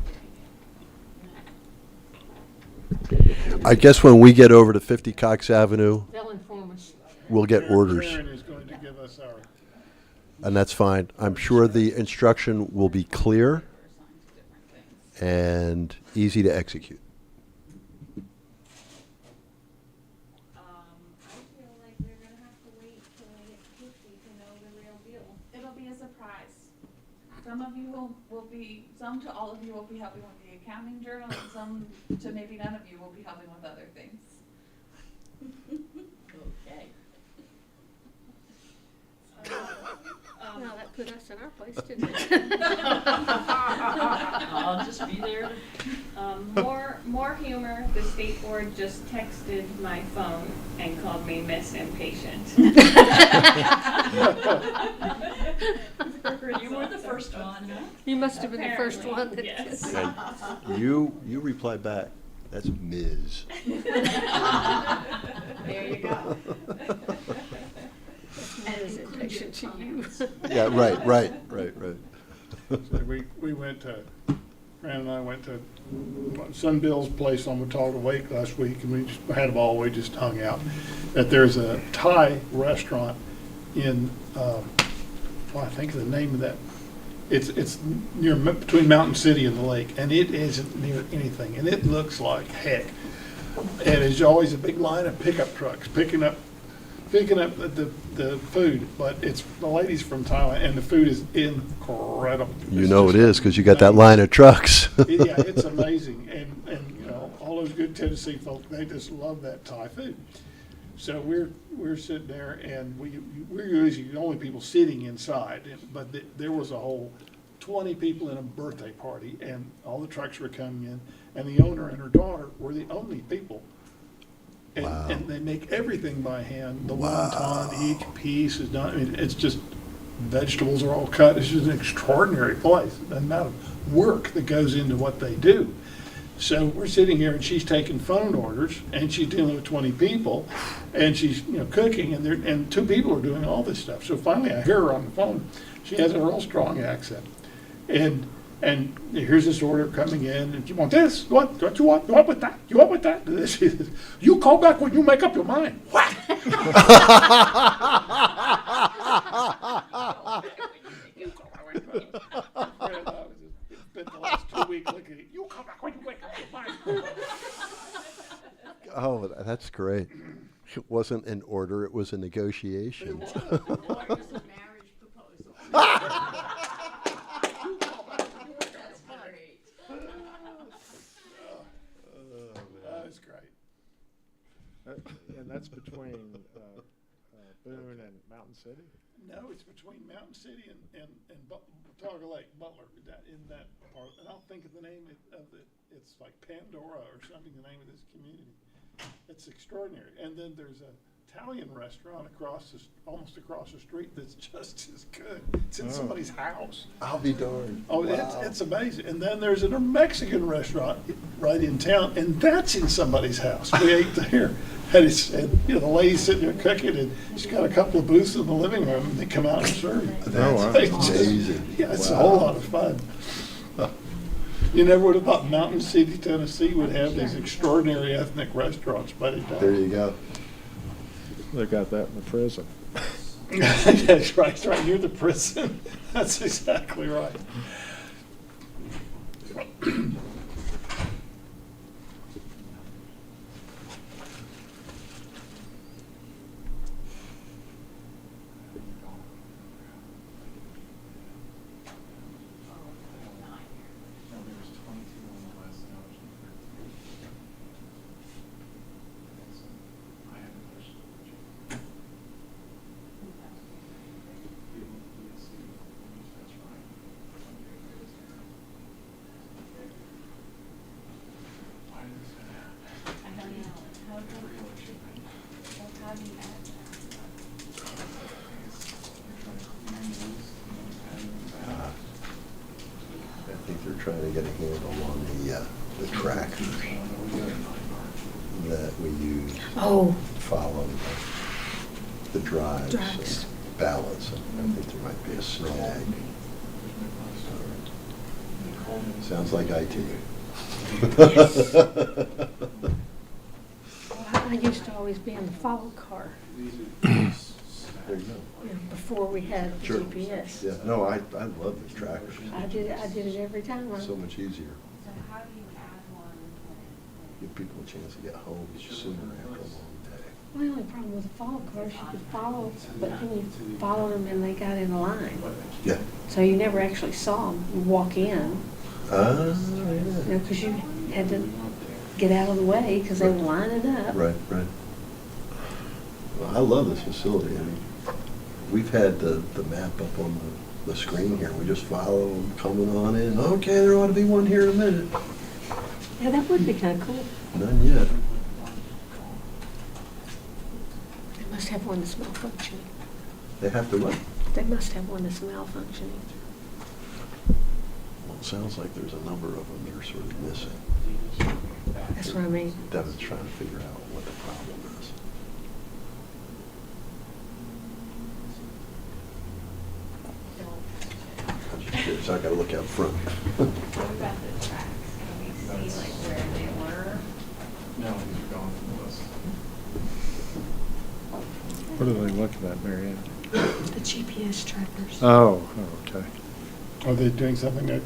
doing it. I guess when we get over to 50 Cox Avenue, They'll inform us. we'll get orders, Karen is going to give us our, and that's fine. I'm sure the instruction will be clear Assigned to different things. and easy to execute. I feel like they're gonna have to wait till they get to 50 to know the real deal. It'll be a surprise. Some of you some to all of you will be helping with the accounting journal, and some to maybe none of you will be helping with other things. Okay. Well, that put us in our place, didn't it? I'll just be there. More humor, the state board just texted my phone and called me Miss Impatient. You were the first one, huh? You must have been the first Apparently, one that yes. And you reply back, that's Ms. There you go. That is impatient to you. Yeah, right. so we went to Fran and I went to Sun Bill's place on Watauga Lake last week, and we just had a ball. We just hung out. That there's a Thai restaurant in, I think of the name of that. It's near between Mountain City and the lake, and it isn't near anything, and it looks like heck. And there's always a big line of pickup trucks picking up the food, but it's the ladies from Thailand, and the food is incredible. You It's know it just is because you got that amazing. line of trucks. Yeah, it's amazing, and you know, all those good Tennessee folk, they just love that Thai food. So we're sitting there, and we're usually the only people sitting inside, but there was a whole 20 people in a birthday party, and all the trucks were coming in, and the owner and her daughter were the only people. And, Wow. and they make everything by hand. The Wow. wonton, each piece is done. I mean, it's just, vegetables are all cut. It's just an extraordinary place. The amount of work that goes into what they do. So we're sitting here, and she's taking phone orders, and she's dealing with 20 people, and she's, you know, cooking, and 2 people are doing all this stuff. So finally, I hear her on the phone. She has a real strong accent, and here's this order coming in, and you want this? What you want? You want with that? You want with that? She says, you call back when you make up your mind. What? Spent the last 2 weeks looking at you. Call back when you make up your mind. Oh, that's great. It wasn't an order, it was a negotiation. That's great. And that's between Boone and Mountain City? No, it's between Mountain City and Watauga Lake, Butler, in that part. And I'll think of the name of it. It's like Pandora or something, the name of this community. It's extraordinary. And then there's an Italian restaurant almost across the street that's just as good. It's in somebody's house. I'll be darned. Oh, Wow. it's amazing. And then there's a Mexican restaurant right in town, and that's in somebody's house. We ate there. And you know, the lady's sitting there cooking, and she's got a couple of booths in the living room, and they come out and serve you. That's It's just- amazing. Yeah, it's a Wow. whole lot of fun. You never would have thought Mountain City, Tennessee would have these extraordinary ethnic restaurants, but it does. There you go. They got that in the prison. That's right near the prison. That's exactly right. I think they're trying to get a handle on the trackers that we use Oh, to follow the drives Drives. and ballots. I think there might be a snag. Sounds like IT. I used to always be in the follow car, There you go. you know, before we had Sure. GPS. Yeah, no, I love the trackers. I did it every time. So much easier. So how do you add one? Give people a chance to get home sooner after a long day. My only problem with the follow cars, you could follow, but then you followed them and they got in a line. Yeah. So you never actually saw them walk in, Yeah. you know, because you had to get out of the way because they were lining up. Right, right. Well, I love this facility. I mean, we've had the map up on the screen here. We just follow them coming on in. Okay, there ought to be one here in a minute. Yeah, that would be kind of cool. None yet. They must have one that's malfunctioning. They have to run. They must have one that's malfunctioning. Well, it sounds like there's a number of them that are sort of missing. That's what I mean. Devin's trying to figure out what the problem is. I'm just curious. I gotta look out front. What about the What are they looking at, Mary Ann? The GPS trackers. Oh, okay. Are they doing something that,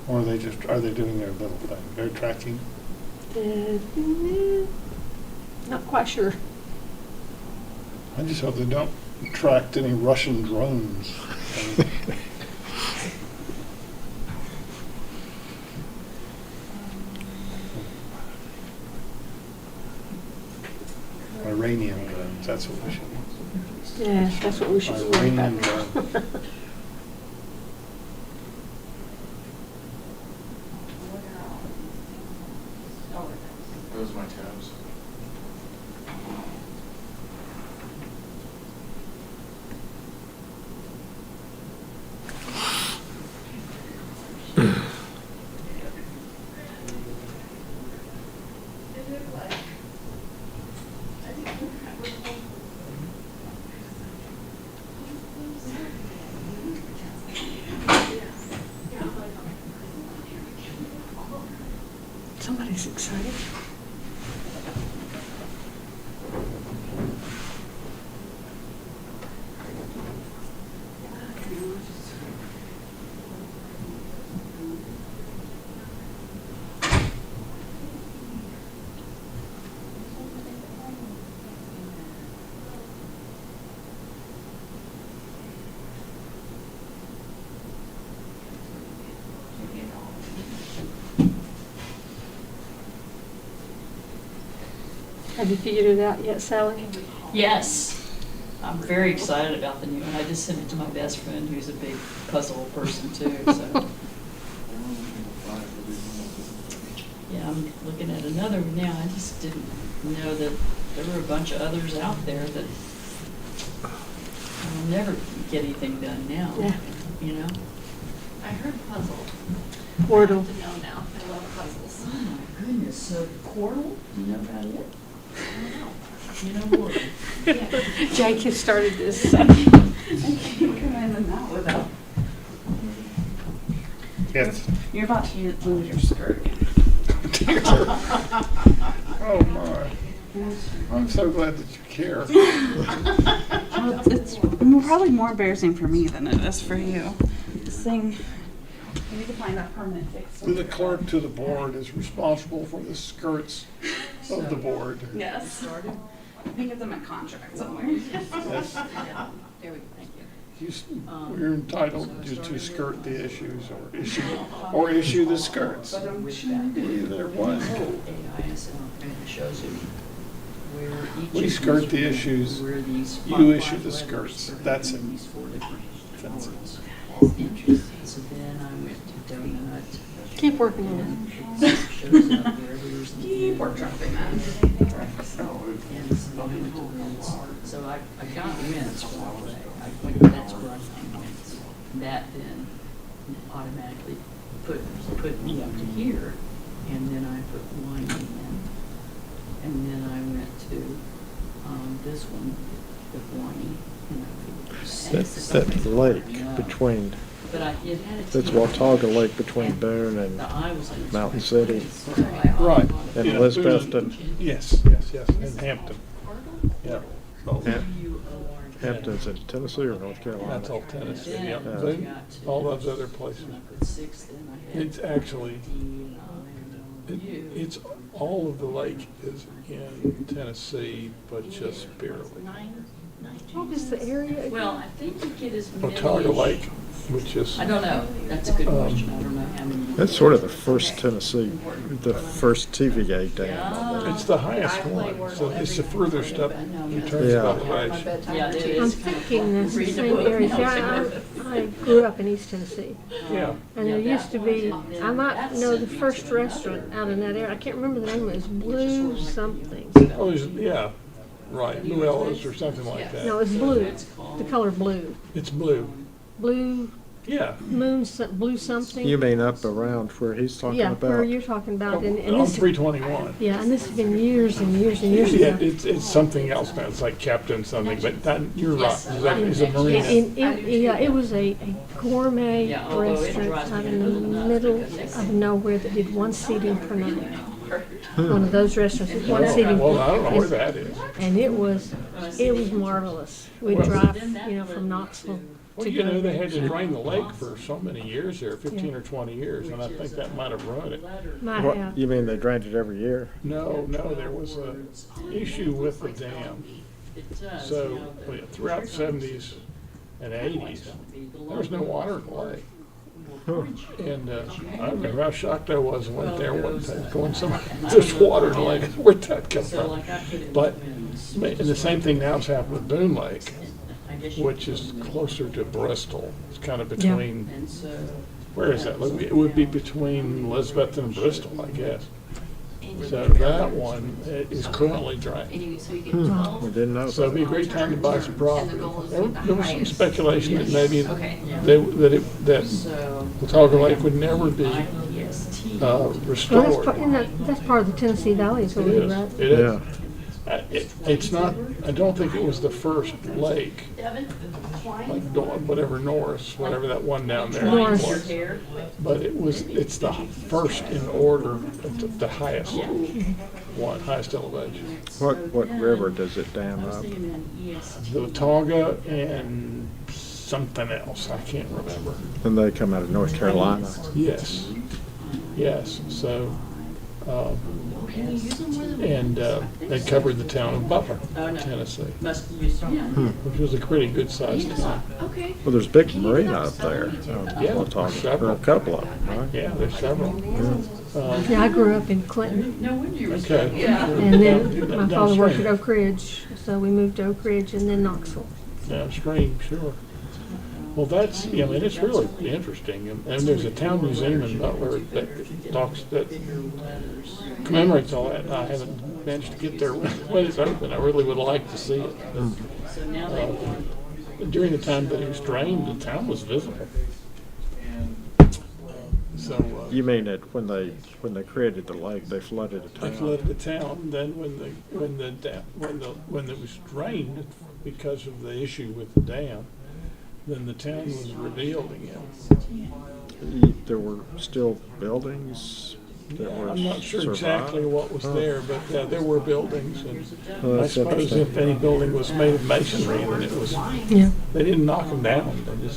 or are they doing their little thing? They're tracking? Not quite sure. I just hope they don't track any Russian drones. Iranian drones, that's what we should. Yeah, that's what we should be worried about. Iranian drones. Those are my tabs. Somebody's excited. Have you figured it out yet, Sally? Yes. I'm very excited about the new one. I just sent it to my best friend who's a big puzzle person too, so. Yeah, I'm looking at another one now. I just didn't know that there were a bunch of others out there that will never get anything done now, Yeah. you know? I heard puzzle. Wordle. I know now. I love puzzles. Oh my goodness, so Quirtle, you know about it? I don't know. You know Quirtle? Jake has started this. I can't come in and out without. Yes. You're about to lose your skirt. Oh, my. I'm so glad that you care. Well, it's probably more embarrassing for me than it is for you. This thing, we need to find that permanent fix. The clerk to the board is responsible for the skirts of the board. Yes. I think it's in my contract somewhere. Yes. There we go, thank you. You're entitled to skirt the issues or issue the skirts. Either one. AISL, and it shows you where each. We of skirt these the are, issues, where these you issue five the letters skirts. are That's in it. these four different That's it. forms. Interesting. So then I went to donut. Keep working on And it shows up where there's. Keep work dropping that. And so then I went to mints. So I got mints right away. I went, that's where I found mints. That then automatically put me up to here, and then I put wine in. And then I went to, this one with wine, and I That's that lake between, But it had a. that's Watauga Lake between Boone and The eye was like. Mountain City. Right. and Yeah. Elizabethton. Yes, in Hampton. Yeah. So, Hampton's in Tennessee or North Carolina? That's all Tennessee, Then yeah. I But got to- all those other places. And I put 6, then I had It's actually, D, and I, and U. it's, all of the lake is in Tennessee, but just barely. What was the area? Well, I think you get as many. Watauga Lake, which is, I don't know. That's a good question. I don't know how many. That's sort of the first Tennessee, the first TVA dam. I believe. it's the highest one, so it's the furthest up in terms Yeah. of elevation. Yeah, it I'm is. thinking that's the Read the same book. area. See, I grew up in East Tennessee. Yeah. And there used to be, I might know the first restaurant out in that area. I can't remember the name. It was Blue something. Oh, yeah, right, Luella's or something like that. No, it's blue. The color blue. It's blue. Blue Yeah. moon, blue something. You mean up around where he's talking Yeah, about? where you're talking about. And On this, 321. yeah, and this has been years and years and years Yeah, ago. it's something else now. It's like Captain something, but that, you're right. It's a marina. Yeah, it was a gourmet Yeah, although it restaurant drives me out in the nuts middle because they say- of nowhere that did one seating per night. one of those restaurants, it's one seating. Well, I don't know where that is. And it was marvelous. We drive, from Knoxville Well, to you know, go. they had to drain the lake for so many years there, 15 or 20 years, and I think that might have ruined it. Might What, have. you mean they drained it every year? No, there was a issue with the dam. So throughout the 70s and 80s, there was no water in the lake. And I remember how shocked I was when I went there one time, going somewhere, there's water in the lake, where'd that come from? But, and the same thing now has happened with Boone Lake, which is closer to Bristol. It's kind of between, where is that? It would be between Elizabeth and Bristol, I guess. So that one is currently drained. We didn't know. So it'd be a great time to buy some property. There was some speculation that maybe that Watauga Lake would never be restored. Well, that's part of the Tennessee Valley, is It what we is. right? It is. Yeah. It's not, I don't think it was the first lake, like whatever Norris, whatever that one down there Norris. was. But it's the first in order, the highest one, highest elevation. What river does it dam up? The Watauga and something else, I can't remember. And they come out of North Carolina. Yes, so, they covered the town of Butler, Tennessee, which was a pretty good sized town. Well, there's a big marina up there. Yeah, Watauga, or several. a couple of them, right? Yeah, there's several. Yeah, I grew up in Clinton, Okay. and then my father worked at Downstream. Oak Ridge, so we moved to Oak Ridge and then Knoxville. Downstream, sure. Well, that's, it's really interesting, and there's a town museum in Butler that commemorates all that, and I haven't managed to get there when it's open. I really would like to see it. During the time that it was drained, the town was visible. So, You mean that when they created the lake, they flooded the they town? flooded the town, then when it was drained because of the issue with the dam, then the town was revealed again. There were still buildings that were I'm not sure survived? exactly what was there, but there were buildings, Oh, and I that's suppose interesting. if any building was made of masonry, then it was, Yeah. they didn't knock them down, they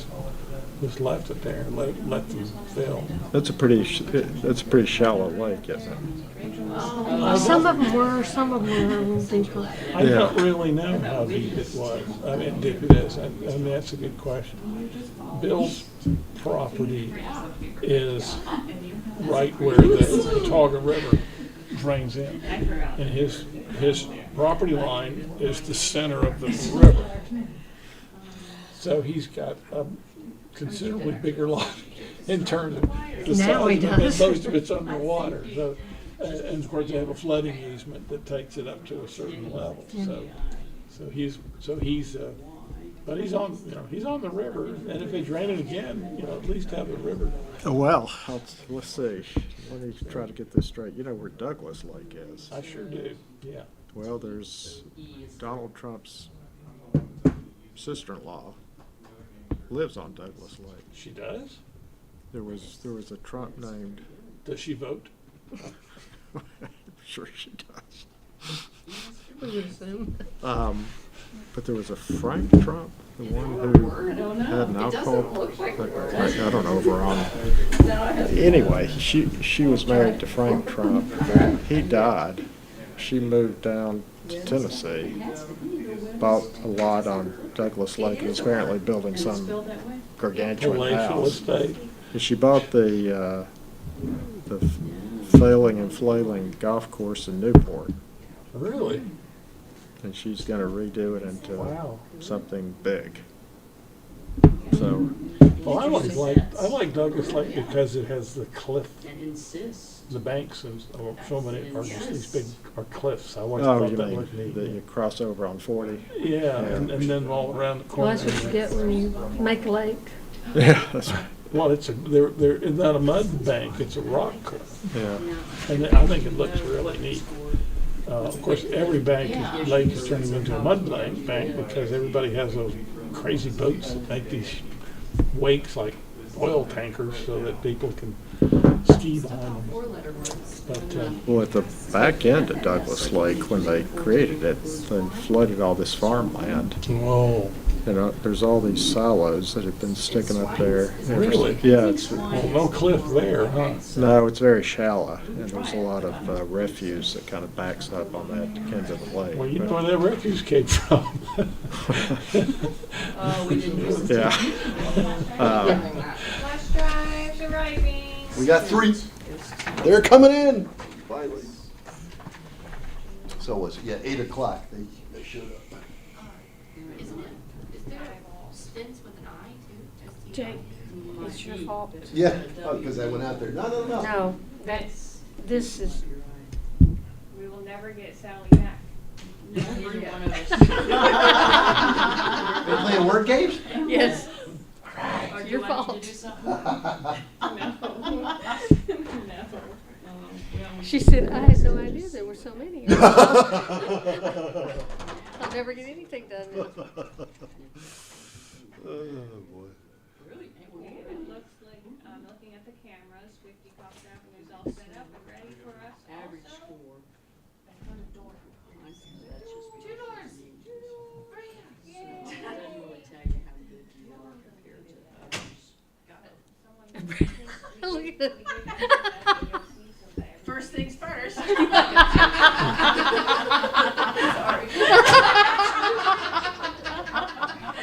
just left it there and let them fill. That's a pretty shallow lake, isn't it? Some of them were, some of them were a little deeper. I Yeah. don't really know how deep it was, deep it is, I mean, that's a good question. Bill's property is right where the Watauga River drains in. And his property line is the center of the river. So he's got a considerably bigger lot in terms of the Now he size of it, does. most of it's underwater. So, and of course they have a flooding easement that takes it up to a certain level. So he's but he's on the river, and if they drain it again, at least have the river. Well, let's see. Let me try to get this straight. You know where Douglas Lake is? I sure do, yeah. Well, there's Donald Trump's sister-in-law lives on Douglas Lake. She does? There was a Trump named. Does she vote? Sure she does. We would assume. But there was a Frank Trump, the one who had an alcohol. I don't know if we're on. Anyway, she was married to Frank Trump. He died. She moved down to Tennessee, bought a lot on Douglas Lake, and is apparently building some gargantuan Palatial house. estate. And she bought the failing and flailing golf course in Newport, Really? and she's going to redo it into Wow. something big. So, Well, I like Douglas Lake because it has the cliff, the banks, and so many are just these big cliffs. I always oh, thought you that mean looked neat. that you cross over on 40? Yeah, and then all around the Well, corner. that's what you get when you make a lake. Yeah, that's right. Well, it's not a mud bank; it's a rock cliff, Yeah. and I think it looks really neat. Of course, every lake is turning into a mud bank because everybody has those crazy boats that make these wakes like oil tankers so that people can ski behind them. Four-letter words. But, Well, at the back end of Douglas Lake, when they created it, they flooded all this farmland. oh, There's all these silos that have been sticking up there. Really? Yeah, it's, well, no cliff there, huh? no, it's very shallow, and there's a lot of refuse that kind of backs up on that end of the lake. Well, you know where that refuse came from. Oh, we didn't use the. Yeah. Flash drives arriving. We got 3. They're coming in. Finally. So was it? Yeah, 8 o'clock. They showed up. Isn't it, is there stints with an I too? Jake, it's your fault. Yeah, because I went out there. No. No, this is, We will never get Sally back. Neither one of They us. playing word games? yes. Or do Your you want me fault. to do something? No. She said, I had no idea there were so many. I'll never get anything done now. Oh, boy. Really? It looks like, looking at the cameras, 50 Cox Avenue is all set up and ready for us Average also. score. Two doors. So it doesn't really tell you how good you are compared to others. Look at it. First things first. Sorry.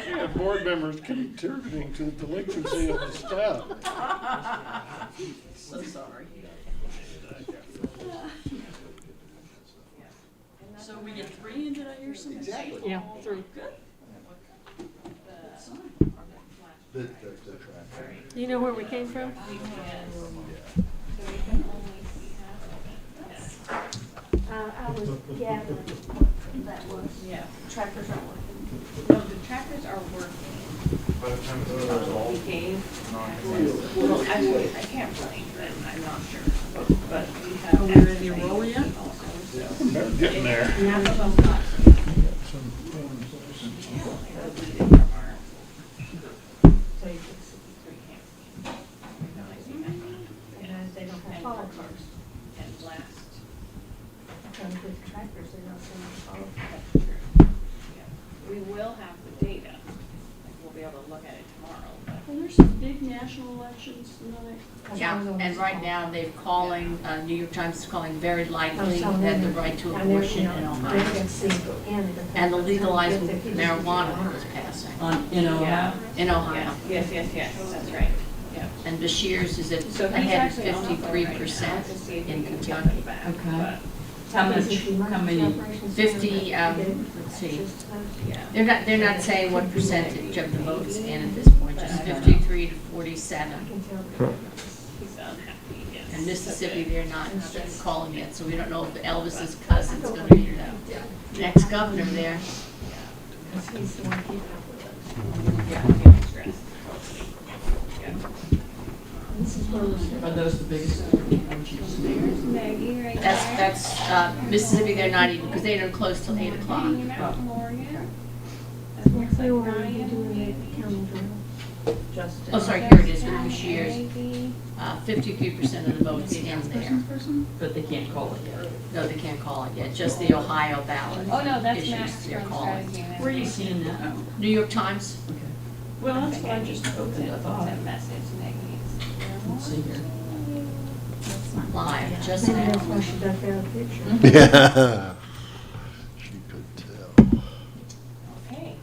Yeah, board members contributing to the delinquency of the staff. So sorry. So we get 3 in, did I hear something? Exactly. Yeah, 3. The track. Do you know where we came from? I was gathering that was, Yeah. trackers aren't working. No, the trackers are working. By the time it's resolved, We gave, non-compete. well, actually, I can't blank them, I'm not sure, but we have. Are we ready to roll yet? They're getting there. Half of them got Some, deleted from our. So you can see 3 can't. No, I see that. And they don't have follow cars. And last. Because with trackers, they're not going to follow cars. Yeah. We will have the data, like, we'll be able to look at it tomorrow, but. And there's some big national elections tonight. Yeah, and right now they're calling, New York Times is calling very likely Oh, so that the then- right to I never, abortion you know, in they Ohio can see in and the legalized if they- marijuana is passing In Ohio. Yeah. in Ohio. Yes, that's right, yeah. And Bashir's is at So he's ahead actually on the phone right now 53% to see if in he can get Kentucky. them back, Okay. but, How much, how many? 50, let's see. yeah. They're not saying what percentage of the votes in at this point, just 53 to 47. He's unhappy, yes. And Mississippi, they're not calling yet, so we don't know if Elvis's cousin's gonna be the next governor there. Because he's the one keeping up with us. Yeah, getting stressed. Yeah. This is where we're. Are those the biggest? There's Maggie right there. That's Mississippi, they're not even, because they don't close till 8 o'clock. Hanging out in Morgan. That looks They like were Ryan, doing maybe. the county journal. Justin. Oh, sorry, here it is, with Bashir's, Maybe. 53% of the votes in there. But they can't call it yet. No, they can't call it yet, just the Ohio ballot. Oh, no, that's issues Max they're from calling. Strategy and Where are you Information. seeing that? New York Times, Okay. Well, that's what I just opened, I thought. That message, Maggie. Let's see here. live, just Maybe that's why now. she ducked out of the picture. Yeah. She could tell. Okay.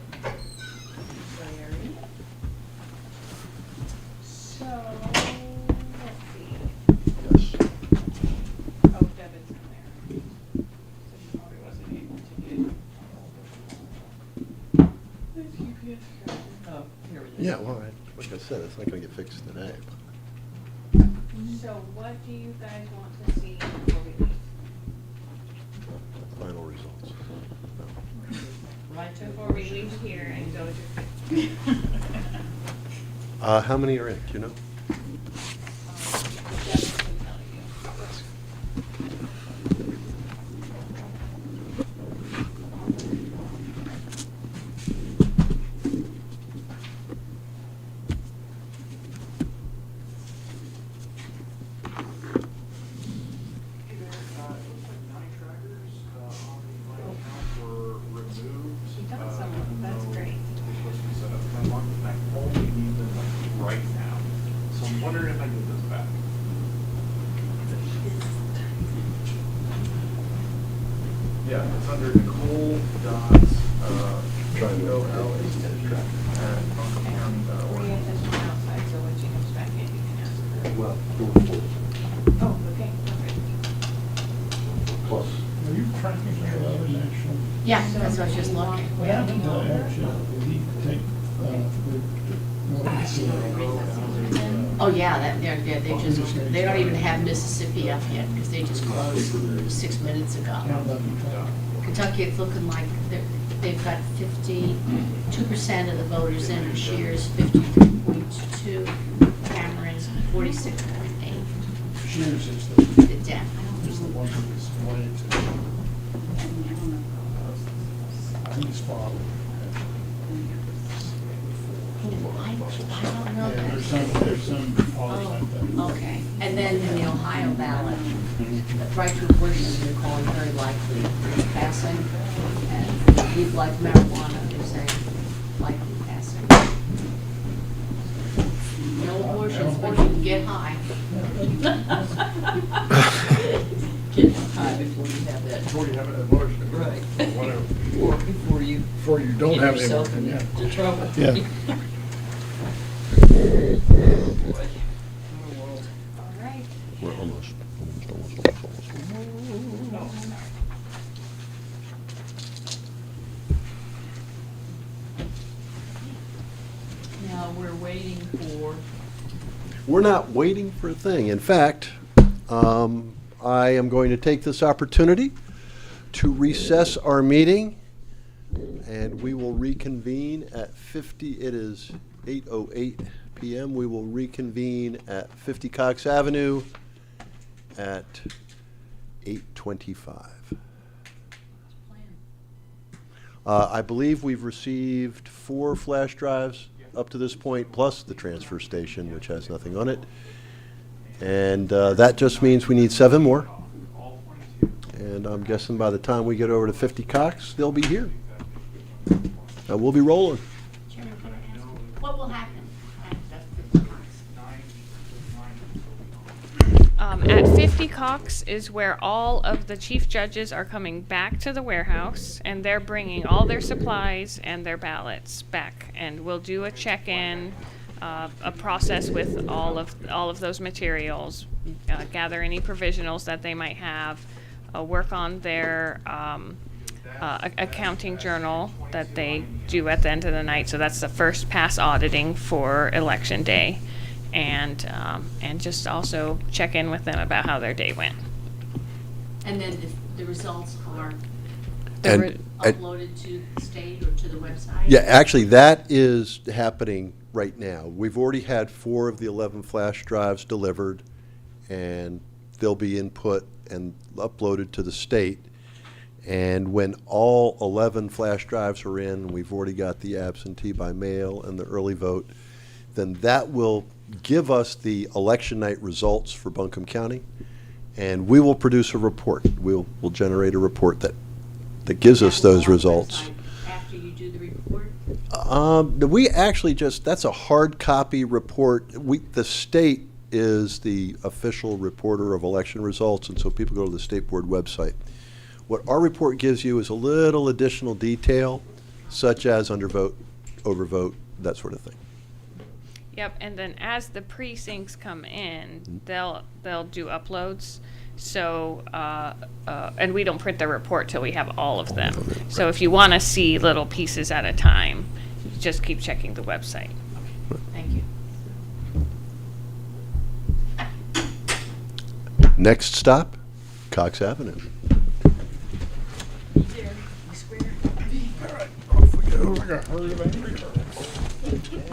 So, let's see. Yes. Oh, Devin's in there. So she probably wasn't able to get. Oh, here it is. Yeah, well, like I said, it's not gonna get fixed today. So what do you guys want to see before we leave? Final results. Right to Before we leave here and go to. How many are in, do you know? Devin can tell you. Yeah, it's under Nicole Dodd's, Trying to- O L A at buncombecounty.org. Maria has one outside, so when she comes back in, you can ask her. Well, Oh, okay, perfect. plus. Are you tracking the other national? Yeah, that's what I was just looking. Actually, we take, Oh, yeah, they just, they don't even have Mississippi up yet, because they just closed 6 minutes ago. Kentucky, it's looking like they've got 52% of the voters in, Shears 53.2, Cameron 46.8. Shears is The Dem. is the one who is wanted to, I think it's father. I don't know Yeah, that. there's some fathers like that. Okay, and then in the Ohio ballot, the right to abortion, they're calling very likely passing, and people like marijuana, they're saying likely passing. No abortions, but you can get high. Get high before you have that. Before you have an abortion. Right. Whatever. Or before you Before you don't get have any yourself more, yeah. into trouble. Yeah. All right. We're almost. Now, we're waiting for, We're not waiting for a thing. In fact, I am going to take this opportunity to recess our meeting, and we will reconvene at it is 8:08 p.m. We will reconvene at 50 Cox Avenue at 8:25. I believe we've received 4 flash drives up to this point, plus the transfer station, which has nothing on it. And that just means we need 7 more. And I'm guessing by the time we get over to 50 Cox, they'll be here. And we'll be rolling. Chairman, can I ask, what will happen at 50 Cox? At 50 Cox is where all of the chief judges are coming back to the warehouse, and they're bringing all their supplies and their ballots back. And we'll do a check-in, a process with all of those materials, gather any provisionals that they might have, work on their accounting journal that they do at the end of the night. So that's the first pass auditing for Election Day. And just also check in with them about how their day went. And then the results are And uploaded to the state or to the website? yeah, actually, that is happening right now. We've already had 4 of the 11 flash drives delivered, and they'll be input and uploaded to the state. And when all 11 flash drives are in, we've already got the absentee by mail and the early vote, then that will give us the election night results for Buncombe County, and we will produce a report. We'll generate a report that gives us That will those go on the results. website after you do the report? We actually that's a hard copy report. The state is the official reporter of election results, and so people go to the state board website. What our report gives you is a little additional detail, such as undervote, overvote, that sort of thing. Yep, and then as the precincts come in, they'll do uploads. So, and we don't print the report till we have all of them. So if you want to see little pieces at a time, just keep checking the website. Thank you. Next stop, Cox Avenue. All right, off we go like a herd of angry birds.